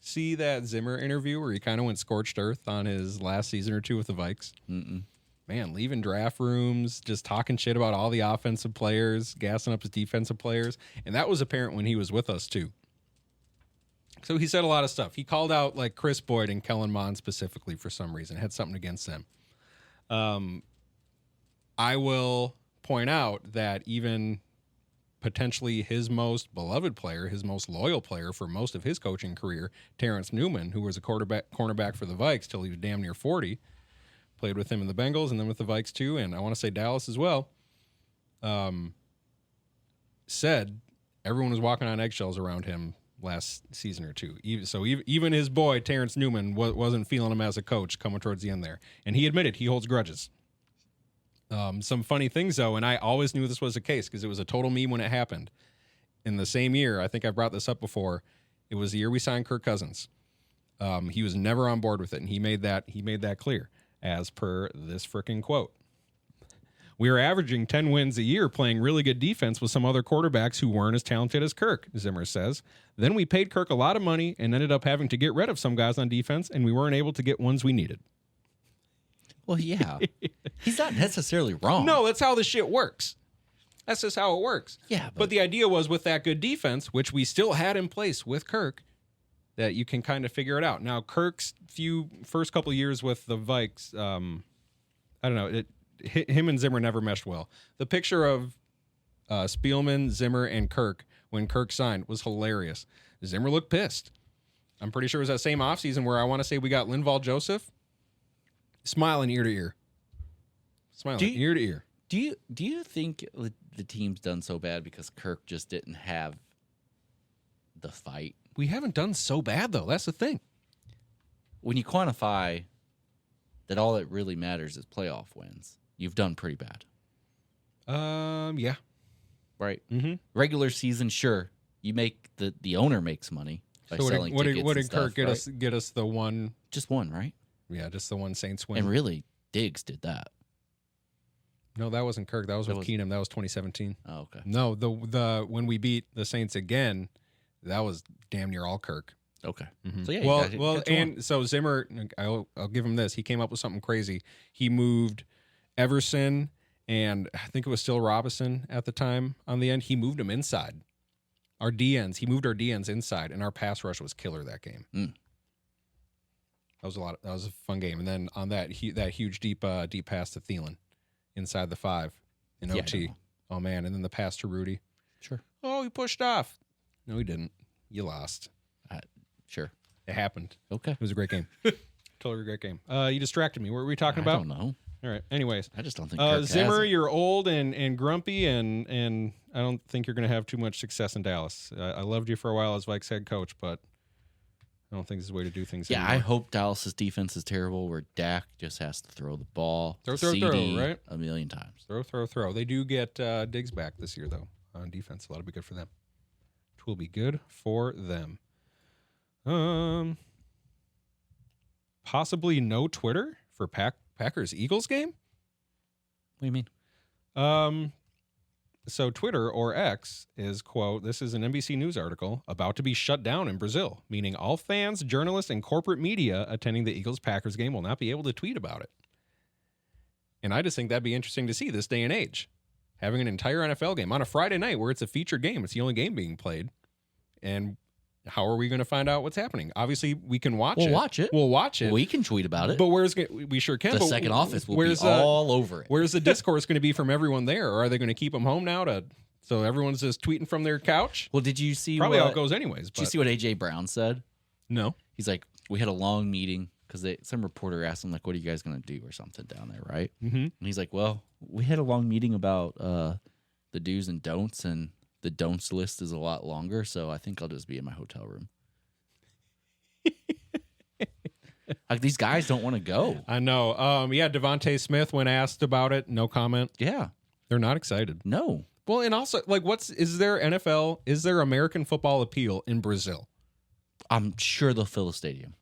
see that Zimmer interview where he kind of went scorched earth on his last season or two with the Vikes? Mm-mm. Man, leaving draft rooms, just talking shit about all the offensive players, gassing up his defensive players. And that was apparent when he was with us too. So he said a lot of stuff. He called out like Chris Boyd and Kellen Mond specifically for some reason, had something against them. I will point out that even potentially his most beloved player, his most loyal player for most of his coaching career, Terrence Newman, who was a cornerback for the Vikes till he was damn near 40, played with him in the Bengals and then with the Vikes too, and I want to say Dallas as well. said everyone was walking on eggshells around him last season or two. Even his boy, Terrence Newman, wasn't feeling him as a coach coming towards the end there. And he admitted he holds grudges. Some funny things, though, and I always knew this was the case because it was a total meme when it happened. In the same year, I think I brought this up before, it was the year we signed Kirk Cousins. He was never on board with it, and he made that clear, as per this freaking quote. We are averaging 10 wins a year playing really good defense with some other quarterbacks who weren't as talented as Kirk, Zimmer says. Then we paid Kirk a lot of money and ended up having to get rid of some guys on defense, and we weren't able to get ones we needed. Well, yeah. He's not necessarily wrong. No, that's how the shit works. That's just how it works. Yeah. But the idea was with that good defense, which we still had in place with Kirk, that you can kind of figure it out. Now, Kirk's first couple of years with the Vikes, I don't know, him and Zimmer never meshed well. The picture of Spielman, Zimmer, and Kirk when Kirk signed was hilarious. Zimmer looked pissed. I'm pretty sure it was that same offseason where I want to say we got Linval Joseph smiling ear to ear. Ear to ear. Do you think the team's done so bad because Kirk just didn't have the fight? We haven't done so bad, though. That's the thing. When you quantify that all that really matters is playoff wins, you've done pretty bad. Yeah. Right? Mm-hmm. Regular season, sure. You make the owner makes money by So selling what tickets did and Kirk stuff, get us the one? Just one, right? Yeah, just the one Saints win. And really, Diggs did that. No, that wasn't Kirk. That was with was- Keenum. That was 2017. Oh, okay. No, the when we beat the Saints again, that was damn near all Kirk. Okay. Mhm. So yeah, you got you one. and so Zimmer, I'll give him this. He came up with something crazy. He moved Everson and I think it was still Robinson at the time on the end. He moved them inside. Our DNs, he moved our DNs inside, and our pass rush was killer that game. Mm. That was a fun game. And then on that huge deep pass to Thielen inside the 5 in Yeah, OT. Oh man, and then the pass to Rudy. Sure. Oh, he pushed off. No, he didn't. You lost. Sure. It happened. Okay. It was a great game. Totally great game. You distracted me. What were we talking I about? don't know. All right. Anyways, I just don't think Kirk Zimmer, has it. you're old and grumpy, and I don't think you're going to have too much success in Dallas. I loved you for a while as Vikes head coach, but I don't think this is the way to do things. Yeah, I anymore. hope Dallas's defense is terrible where Dak just has to throw the ball. Throw, CD right? a million times. Throw. They do get Diggs back this year, though, on defense. That'll be good for them. It will be good for them. Possibly no Twitter for Packers-Eagles game? What do you mean? So Twitter, or X, is, quote, this is an NBC News article, about to be shut down in Brazil, meaning all fans, journalists, and corporate media attending the Eagles-Packers game will not be able to tweet about it. And I just think that'd be interesting to see this day and age. Having an entire NFL game on a Friday night where it's a featured game. It's the only game being played. And how are we going to find out what's happening? Obviously, we can watch it. We'll watch it. We can tweet about it. But we sure can. The but second office will be where's all over it. Where's the discourse going to be from everyone there? Or are they going to keep them home now so everyone's just tweeting from their couch? Well, did you see Probably what, how it goes anyways. Did you see what AJ Brown said? No. He's like, we had a long meeting because some reporter asked him, like, what are you guys going to do or something down there, right? Mm-hmm. And he's like, well, we had a long meeting about the do's and don'ts, and the don'ts list is a lot longer, so I think I'll just be in my hotel room. Like, these guys don't want to go. I know. Yeah, Devontae Smith, when asked about it, no comment. Yeah. They're not excited. No. Well, and also, like, is there American football appeal in Brazil? I'm sure they'll fill the stadium.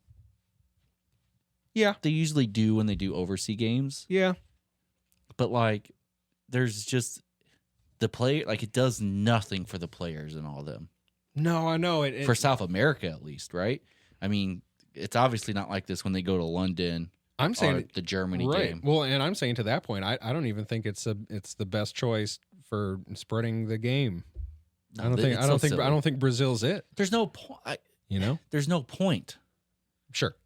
Yeah. They usually do when they do overseas games. Yeah. But, like, there's just the play, like, it does nothing for the players and all of them. No, I know. For South America, at least, right? I mean, it's obviously not like this when they go to London. I'm saying or the Germany right. game. Well, and I'm saying to that point, I don't even think it's the best choice for spreading the game. No, I don't think Brazil's it. There's no point. There's no point. Sure.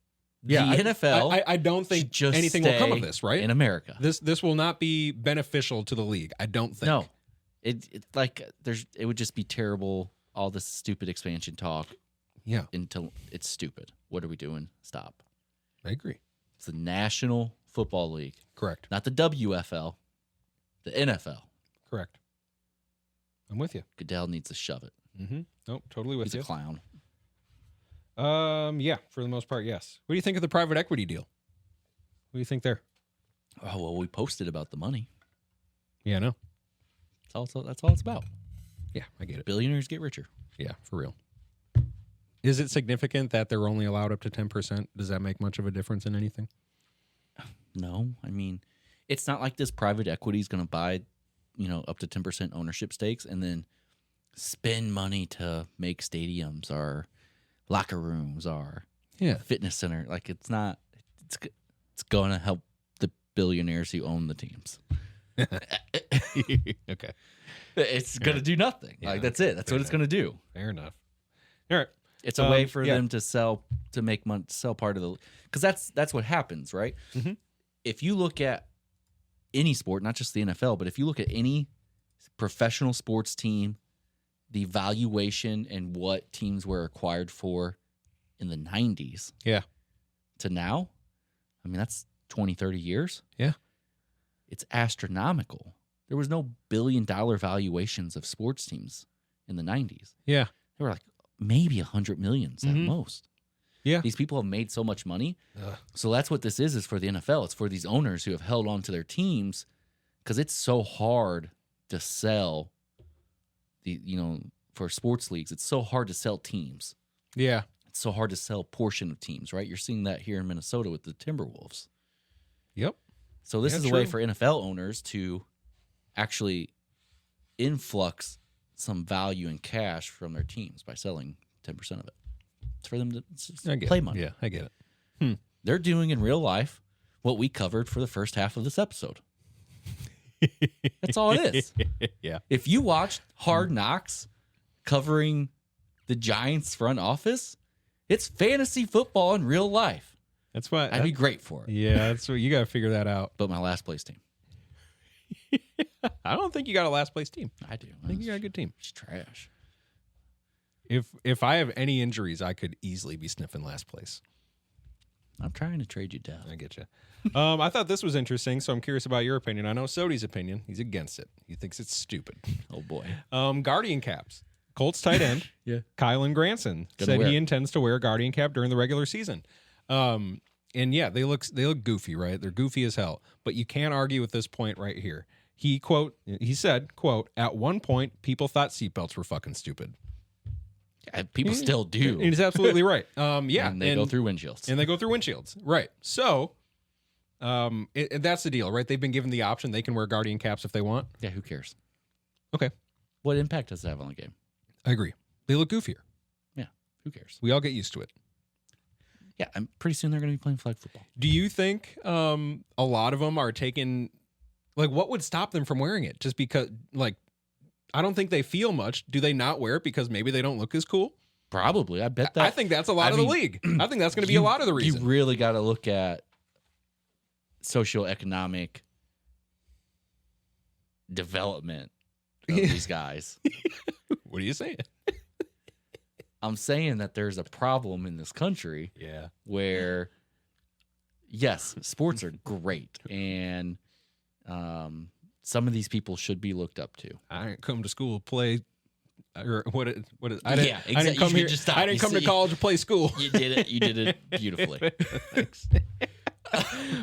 Yeah, the NFL. I don't think just anything will come of this, right? In America, this will not be beneficial to the league. I don't think. No, it would just be terrible. All this stupid expansion talk. Yeah, until it's stupid. What are we doing? Stop. I agree. It's the National Football League. Correct. Not the WFL. The NFL. Correct. I'm with you. Goodell needs to shove it. Mm-hmm. Nope, totally with He's you. a clown. Yeah, for the most part, yes. What do you think of the private equity deal? What do you think there? Oh, well, we posted about the money. Yeah, no. That's all it's about. Yeah, I get it. Billionaires get richer. Yeah, for real. Is it significant that they're only allowed up to 10%? Does that make much of a difference in anything? No, I mean, it's not like this private equity is going to buy, up to 10% ownership stakes and then spend money to make stadiums or locker rooms or fitness center. Like it's not. It's going to help the billionaires who own the teams. Okay. It's going to do nothing. Yeah, like that's it. That's what it's going to do. Fair enough. All right. It's a way for them to make money, sell part of the, because that's what happens, right? Mm-hmm. If you look at any sport, not just the NFL, but if you look at any professional sports team, the valuation and what teams were acquired for in the 90s to now, I mean, that's 20, 30 years. Yeah. It's astronomical. There was no billion-dollar valuations of sports teams in the 90s. Yeah. They were like maybe 100 millions at most. Yeah. These people have made so much money. Ugh. So that's what this is for the NFL. It's for these owners who have held on to their teams because it's so hard to sell for sports leagues. It's so hard to sell teams. Yeah. It's so hard to sell portion of teams, right? You're seeing that here in Minnesota with the Timberwolves. Yep. So this Yeah, is a true. way for NFL owners to actually influx some value in cash from their teams by selling 10% of it. It's for them to play money. Yeah, I get it. They're doing in real life what we covered for the first half of this episode. That's all it is. Yeah. If you watched Hard Knocks covering the Giants front office, it's fantasy football in real life. That's what I'd be great for it. Yeah, that's what you got to figure that out. But my last place team. I don't think you got a last place team. I do. I think you got a good team. It's trash. If I have any injuries, I could easily be sniffing last place. I'm trying to trade you down. I get you. I thought this was interesting, so I'm curious about your opinion. I know Sodi's opinion. He's against it. He thinks it's stupid. Oh, boy. Guardian caps. Colts tight end, Yeah. Kylen Granson, Gonna said wear he it. intends to wear a Guardian cap during the regular season. And yeah, they look goofy, right? They're goofy as hell. But you can't argue with this point right here. He said, at one point, people thought seatbelts were fucking stupid. People still do. And he's absolutely right. Yeah. And they go through windshields. And they go through windshields. Right. So that's the deal, right? They've been given the option. They can wear Guardian caps if they want. Yeah, who cares? Okay. What impact does it have on the game? I agree. They look goofier. Yeah, who cares? We all get used to it. Yeah, pretty soon they're going to be playing flag football. Do you think a lot of them are taking, like, what would stop them from wearing it? Just because, like, I don't think they feel much. Do they not wear it because maybe they don't look as cool? Probably. I bet that. I think that's a lot of the league. I think that's going to be a lot of the reason. You really got to look at socioeconomic development of these guys. What are you saying? I'm saying that there's a problem in this country Yeah. where, yes, sports are great, and some of these people should be looked up to. I didn't come to school to play, or what is? I Yeah, didn't, exactly. I didn't come You should here. just stop. I didn't You come to see- college to play school. You did it. You did it beautifully. Thanks.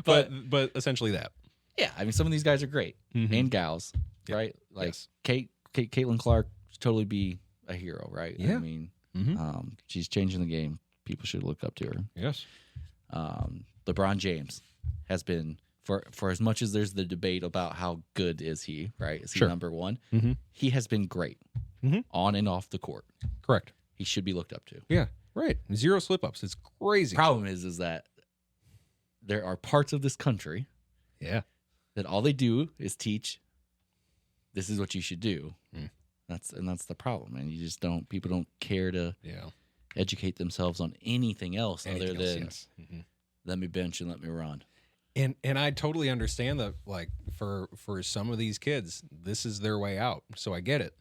But but essentially that. yeah, I mean, some of these guys are great Mhm. and gals, Yeah. right? Like Yes. Caitlin Clark should totally be a hero, right? Yeah. I mean, Mhm. she's changing the game. People should look up to her. Yes. LeBron James has been for as much as there's the debate about how good is he, right? Is he Sure. number one? Mhm. He has been great Mhm. on and off the court. Correct. He should be looked up to. Yeah. Right. 0 slip ups. It's crazy. Problem is that there are parts of this country Yeah. that all they do is teach. This is what you should do. Mm. That's the problem, and you just don't. People don't care to Yeah. educate themselves on anything else other Anything else, than yes. Mhm. let me bench and let me run. And I totally understand that, like, for some of these kids, this is their way out. So I get it,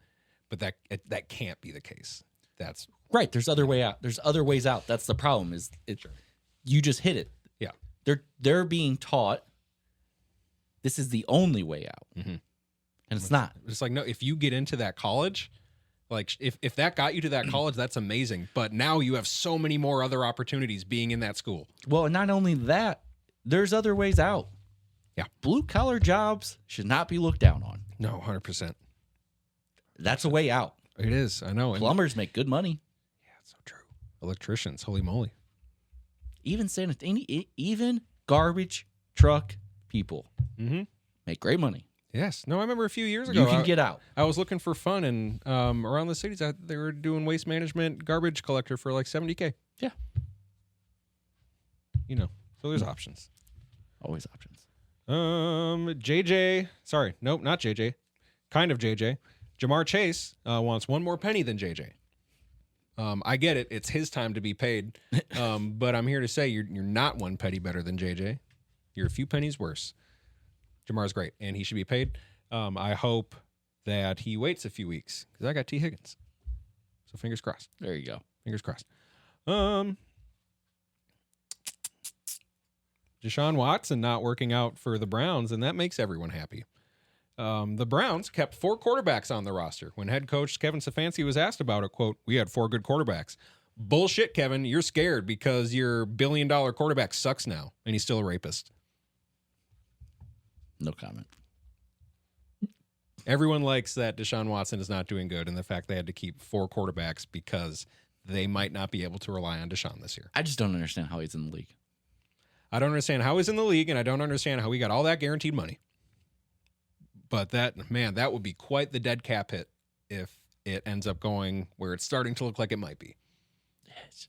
but that can't be the case. That's Right. There's other way out. There's other ways out. That's the problem. Is it? You just hit it. Yeah. They're being taught this is the only way out, Mhm. And it's not. It's like, no, if you get into that college, like if that got you to that college, that's amazing. But now you have so many more other opportunities being in that school. Well, and not only that, there's other ways out. Yeah. Blue collar jobs should not be looked down on. No, 100%. That's a way out. It is. I know. Plumbers make good money. Yeah, it's so true. Electricians, holy moly. Even even garbage truck people make great money. Yes. No, I remember a few years ago. You can get out. I was looking for fun, and around the cities, they were doing waste management garbage collector for like $70K. Yeah. You know, so there's options. Always options. JJ. Sorry, nope, not JJ. Kind of JJ. Jamar Chase wants one more penny than JJ. I get it. It's his time to be paid. But I'm here to say you're not one penny better than JJ. You're a few pennies worse. Jamar's great, and he should be paid. I hope that he waits a few weeks because I got T. Higgins. So fingers crossed. There you go. Fingers crossed. Deshaun Watson not working out for the Browns, and that makes everyone happy. The Browns kept 4 quarterbacks on the roster. When head coach Kevin Stefanski was asked about it, quote, "We had 4 good quarterbacks." Bullshit, Kevin. You're scared because your billion-dollar quarterback sucks now, and he's still a rapist. No comment. Everyone likes that Deshaun Watson is not doing good and the fact they had to keep 4 quarterbacks because they might not be able to rely on Deshaun this year. I just don't understand how he's in the league. I don't understand how he's in the league, and I don't understand how he got all that guaranteed money. But that would be quite the dead cap hit if it ends up going where it's starting to look like it might be. Yes.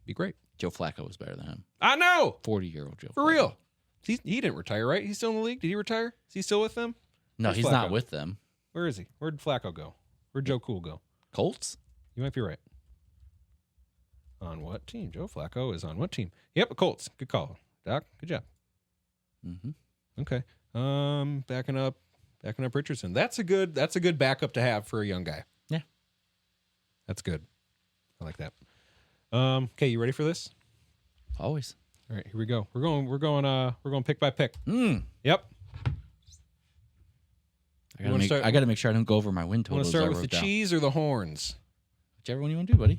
Be great. Joe Flacco was better than him. I know. 40-year-old Joe For Flacco. real. He didn't retire, right? He's still in the league. Did he retire? Is he still with them? No, Where's he's Flacco? not with them. Where is he? Where'd Flacco go? Where'd Joe Cool go? Colts? You might be right. On what team? Joe Flacco is on what team? Yep, the Colts. Good call, Doc. Good job. Mm-hmm. Okay. Backing up Richardson. That's a good backup to have for a young guy. Yeah. That's good. I like that. Okay, you ready for this? Always. All right, here we go. We're going pick by pick. Yep. I gotta make sure I don't go over my win Want totals. to start I with wrote the down. cheese or the horns? Whichever one you want to do, buddy.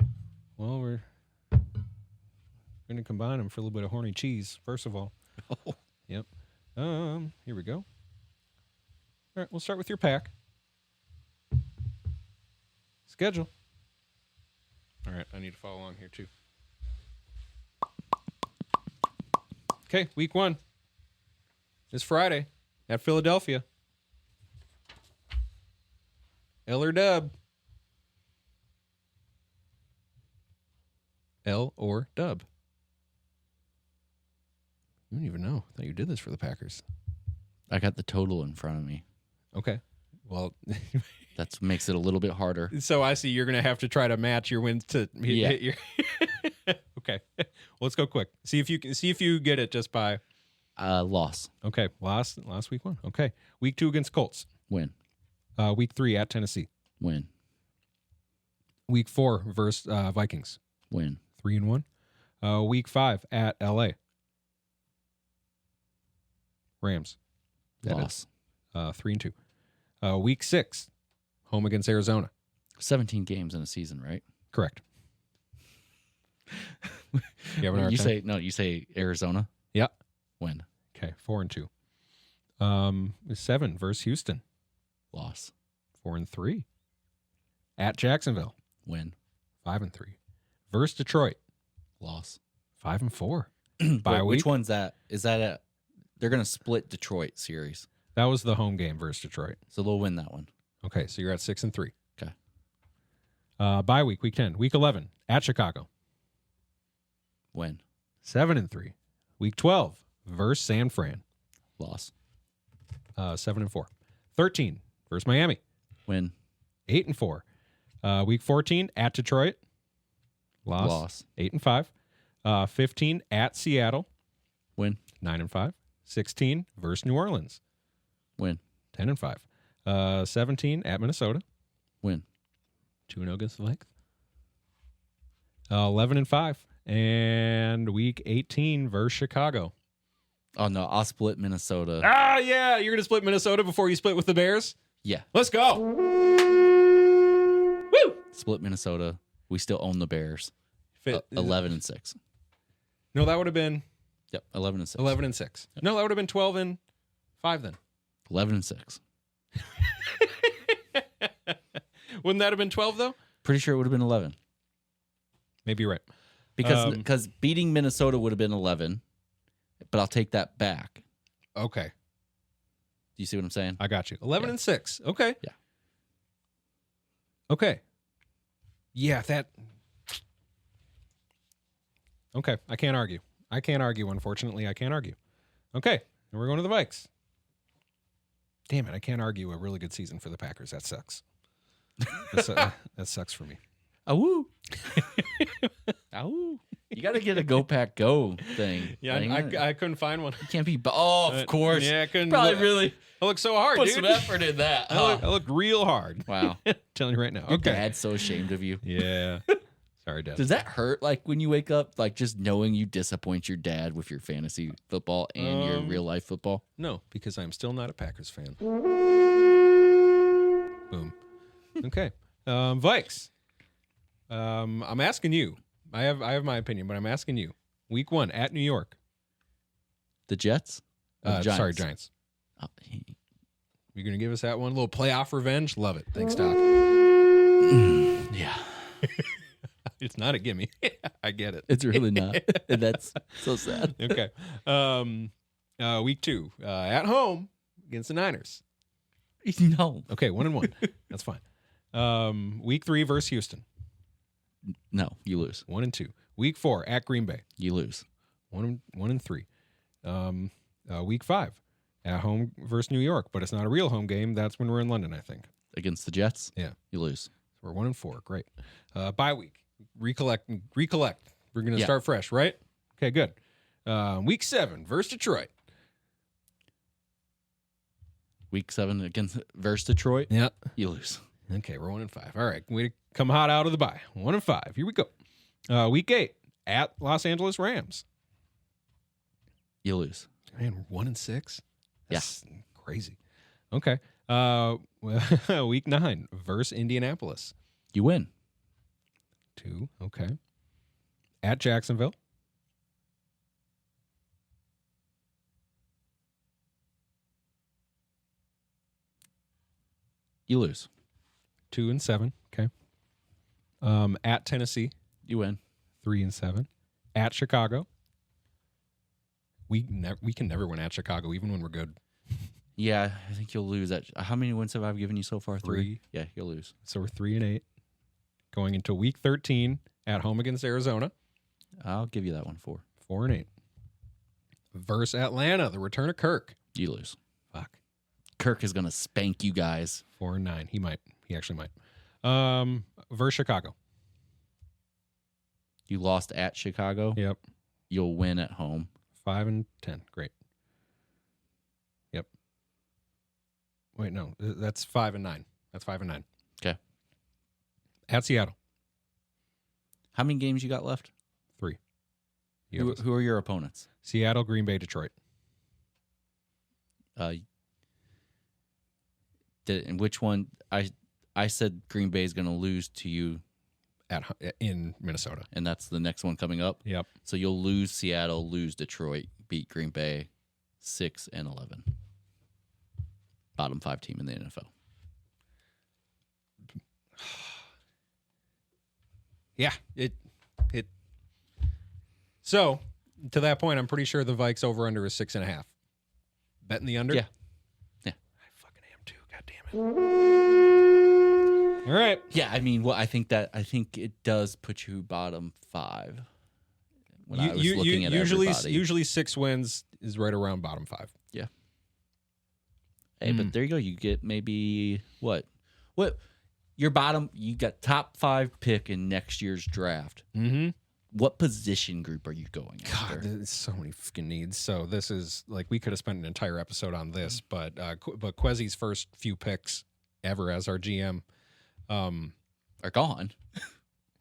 Well, we're going to combine them for a little bit of horny cheese, first of all. Oh. Yep. Here we go. All right, we'll start with your pack. Schedule. All right, I need to follow along here too. Okay, week 1 is Friday at Philadelphia. L or dub? L or dub? You don't even know. I thought you did this for the Packers. I got the total in front of me. Okay. Well, That makes it a little bit harder. so I see you're going to have to try to match your wins to hit your. Okay. Well, let's go quick. See if you get it just by. Loss. Okay. Last week 1. Okay. Week 2 against Colts. Win. Week 3 at Tennessee. Win. Week 4 versus Vikings. Win. 3-1. Week 5 at LA. Rams. Loss. 3-2. Week 6 home against Arizona. 17 games in a season, right? Correct. You have an hard time? You say Arizona? Yeah. Win. Okay, 4-2. 7 versus Houston. Loss. 4-3. At Jacksonville. Win. 5-3. Versus Detroit. Loss. 5-4. Wait, week. which one's that? Is that they're going to split Detroit series. That was the home game versus Detroit. So they'll win that one. Okay, so you're at 6-3. Okay. Bye week, week 10. Week 11 at Chicago. Win. 7-3. Week 12 versus San Fran. Loss. 7-4. 13 versus Miami. Win. 8-4. Week 14 at Detroit. Loss. 8-5. 15 at Seattle. Win. 9-5. 16 versus New Orleans. Win. 10-5. 17 at Minnesota. Win. 2-0 against the Vikings. 11-5. And week 18 versus Chicago. Oh, no. I'll split Minnesota. Ah, yeah. You're going to split Minnesota before you split with the Bears? Yeah. Let's go. Woo! Split Minnesota. We still own the Bears. 11-6. No, that would have been Yep, 11-6. 11-6. Yep. No, that would have been 12-5 then. 11-6. Wouldn't that have been 12 though? Pretty sure it would have been 11 Maybe you're right. because beating Minnesota would have been 11, but I'll take that back. Okay, Do you see what I'm saying? I got you. 11-6. Okay. Yeah. Okay. Yeah, that. Okay, I can't argue. Unfortunately, I can't argue. Okay, and we're going to the Vikes. Damn it, I can't argue a really good season for the Packers. That sucks. That sucks for me. Awoo. Awoo. You got to get a Go Pack Go thing. Yeah, I couldn't find one. You can't be. Of course. Yeah, I couldn't. Probably really I look so hard, put dude. some effort in that. I look real hard. Wow. Telling you right now. Your Okay. dad's so ashamed of you. Yeah. Sorry, Dad. Does that hurt, like, when you wake up, like, just knowing you disappoint your dad with your fantasy football and your real life football? No, because I'm still not a Packers fan. Boom. Okay. Vikes. I'm asking you. I have my opinion, but I'm asking you. Week 1 at New York. The Jets? Or the Giants? Sorry, Giants. Oh, You're gonna give us that one little playoff revenge? Love it. Thanks, Doc. yeah. It's not a gimme. I get it. It's really not. And that's so sad. Okay. Week 2 at home against the Niners. No. Okay, 1-1. That's fine. Week 3 versus Houston. No, you lose. 1-2. Week 4 at Green Bay. You lose. 1-3. Week 5 at home versus New York, but it's not a real home game. That's when we're in London, I think. Against the Jets? Yeah. You lose. We're 1-4. Great. Bye week. Recollect. We're going to start fresh, right? Okay, good. Week 7 versus Detroit. Week 7 versus Detroit? Yeah. You lose. Okay, we're 1-5. All right, we come hot out of the bye. 1-5. Here we go. Week 8 at Los Angeles Rams. You lose. Man, we're 1-6. That's Yeah. crazy. Okay. Week 9 versus Indianapolis. You win. 2. Okay. At Jacksonville. You lose. 2-7. Okay. At Tennessee. You win. 3-7. At Chicago. We can never win at Chicago, even when we're good. Yeah, I think you'll lose. How many wins have I given you so far? 3. Yeah, you'll lose. So we're 3-8. Going into week 13 at home against Arizona. I'll give you that one. 4. 4-8. Versus Atlanta, the return of Kirk. You lose. Fuck. Kirk is going to spank you guys. 4-9. He might. He actually might. Versus Chicago. You lost at Chicago. Yep. You'll win at home. 5-10. Great. Yep. Wait, no. That's 5-9. That's 5-9. Okay. At Seattle. How many games you got left? 3. Who are your opponents? Seattle, Green Bay, Detroit. And which one? I said Green Bay is going to lose to you In Minnesota. and that's the next one coming up. Yep. So you'll lose Seattle, lose Detroit, beat Green Bay, 6-11. Bottom 5 team in the NFL. Yeah. So, to that point, I'm pretty sure the Vikes over-under is 6.5. Betting the under? Yeah. I fucking am too. God damn it. All right. Yeah, I mean, well, I think it does put you bottom 5. When I was looking at everybody. Usually 6 wins is right around bottom 5. Yeah. Hey, but there you go. You get maybe what? Your bottom, you got top 5 pick in next year's draft. Mm-hmm. What position group are you going after? God, there's so many fucking needs. So this is like we could have spent an entire episode on this, but Quezzy's first few picks ever as our GM are gone.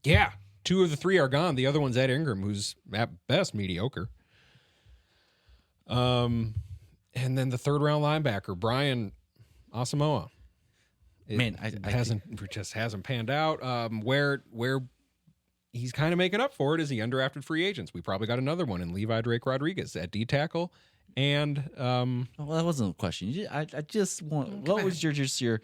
Yeah, 2 of the 3 are gone. The other one's Ed Ingram, who's at best mediocre. And then the 3rd round linebacker, Brian Asamoah. Just hasn't panned out. Where he's kind of making up for it is the undrafted free agents. We probably got another one in Levi Drake Rodriguez at D tackle. And well, that wasn't a question. I just want what was your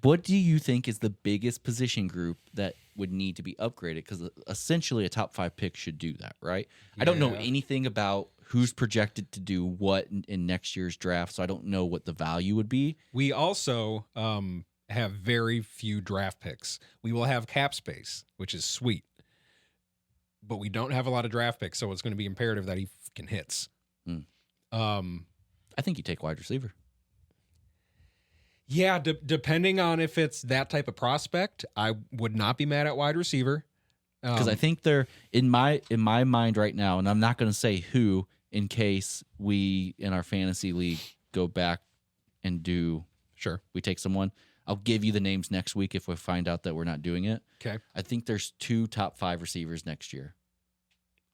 what do you think is the biggest position group that would need to be upgraded? Because essentially a top 5 pick should do that, right? Yeah. I don't know anything about who's projected to do what in next year's draft, so I don't know what the value would be. We also have very few draft picks. We will have cap space, which is sweet. But we don't have a lot of draft picks, so it's going to be imperative that he fucking hits. I think you take wide receiver. Yeah, depending on if it's that type of prospect, I would not be mad at wide receiver. Because I think they're in my mind right now, and I'm not going to say who in case we in our fantasy league go back and do. Sure, we take someone. I'll give you the names next week if we find out that we're not doing it. Okay. I think there's 2 top 5 receivers next year.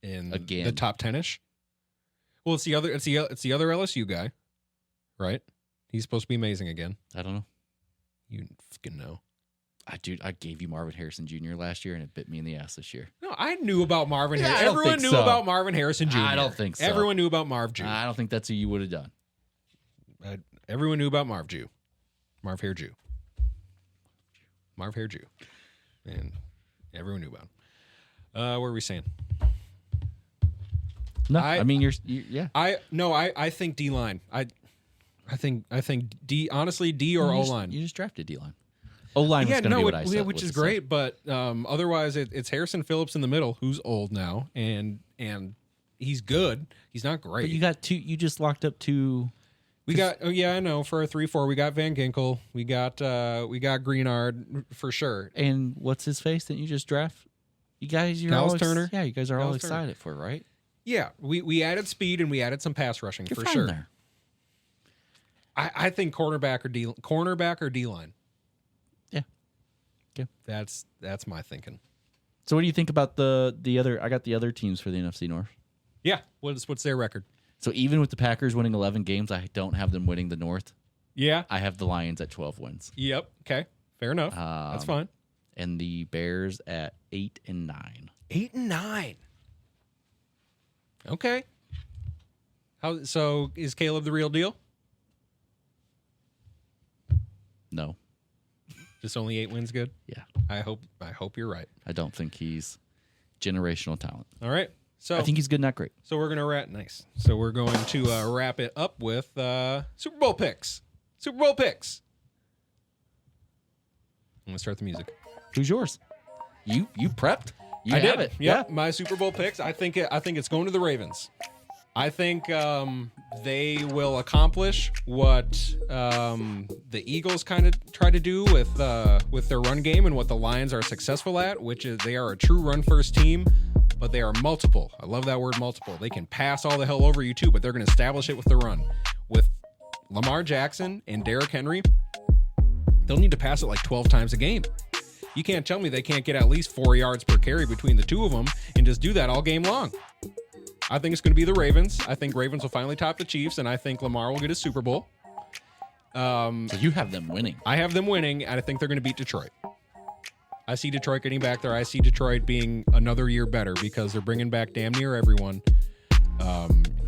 In the top 10-ish. Well, it's the other LSU guy, right? He's supposed to be amazing again. I don't know. You fucking know. I gave you Marvin Harrison Jr. last year, and it bit me in the ass this year. No, I knew about Marvin Harrison. Everyone knew about Marvin Harrison Jr. I don't think so. Everyone knew about Marv Jew. I don't think that's who you would have done. Everyone knew about Marv Jew. Marv Hair Jew. Marv Hair Jew. And everyone knew about him. What were we saying? No, I mean yeah. I think D line. I think D, honestly, D or O line. You just drafted D line. O line was going to be what I said, which is great, but otherwise it's Harrison Phillips in the middle, who's old now, and he's good. He's not great. But you got 2. You just locked up 2. We got I know for a 3-4 we got Van Ginkel, we got Greenard for sure. And what's his face that you just draft? You guys, Turner. Yeah, you guys are all excited for, right? Yeah, we added speed and we added some pass rushing for sure. There. I think cornerback or D line. Yeah. Okay. That's my thinking. So what do you think about the other? I got the other teams for the NFC North. Yeah. What's their record? So even with the Packers winning 11 games, I don't have them winning the North. Yeah. I have the Lions at 12 wins. Yep. Okay. Fair enough. That's fine. And the Bears at 8-9. 8-9. Okay. So is Caleb the real deal? No. Just only 8 wins good? Yeah. I hope you're right. I don't think he's generational talent. All right. So I think he's good, not great. So we're going to wrap it up with Super Bowl picks. Super Bowl picks. I'm going to start the music. Who's yours? You prepped? You I have did. it. Yeah, my Super Bowl picks. I think it's going to the Ravens. I think they will accomplish what the Eagles kind of try to do with their run game and what the Lions are successful at, which is they are a true run-first team, but they are multiple. I love that word, multiple. They can pass all the hell over you too, but they're going to establish it with the run. With Lamar Jackson and Derrick Henry, they'll need to pass it like 12 times a game. You can't tell me they can't get at least 4 yards per carry between the two of them and just do that all game long. I think it's going to be the Ravens. I think Ravens will finally top the Chiefs, and I think Lamar will get a Super Bowl. So you have them winning. I have them winning, and I think they're going to beat Detroit. I see Detroit getting back there. I see Detroit being another year better because they're bringing back damn near everyone.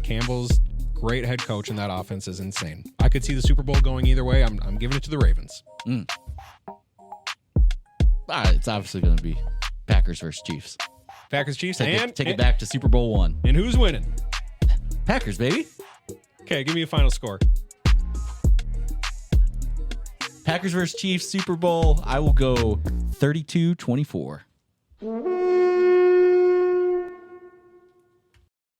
Campbell's great head coach, and that offense is insane. I could see the Super Bowl going either way. I'm giving it to the Ravens. It's obviously going to be Packers versus Chiefs. Packers, Chiefs, take it back to Super Bowl 1. And who's winning? Packers, baby. Okay, give me a final score. Packers versus Chiefs, Super Bowl. I will go 32-24.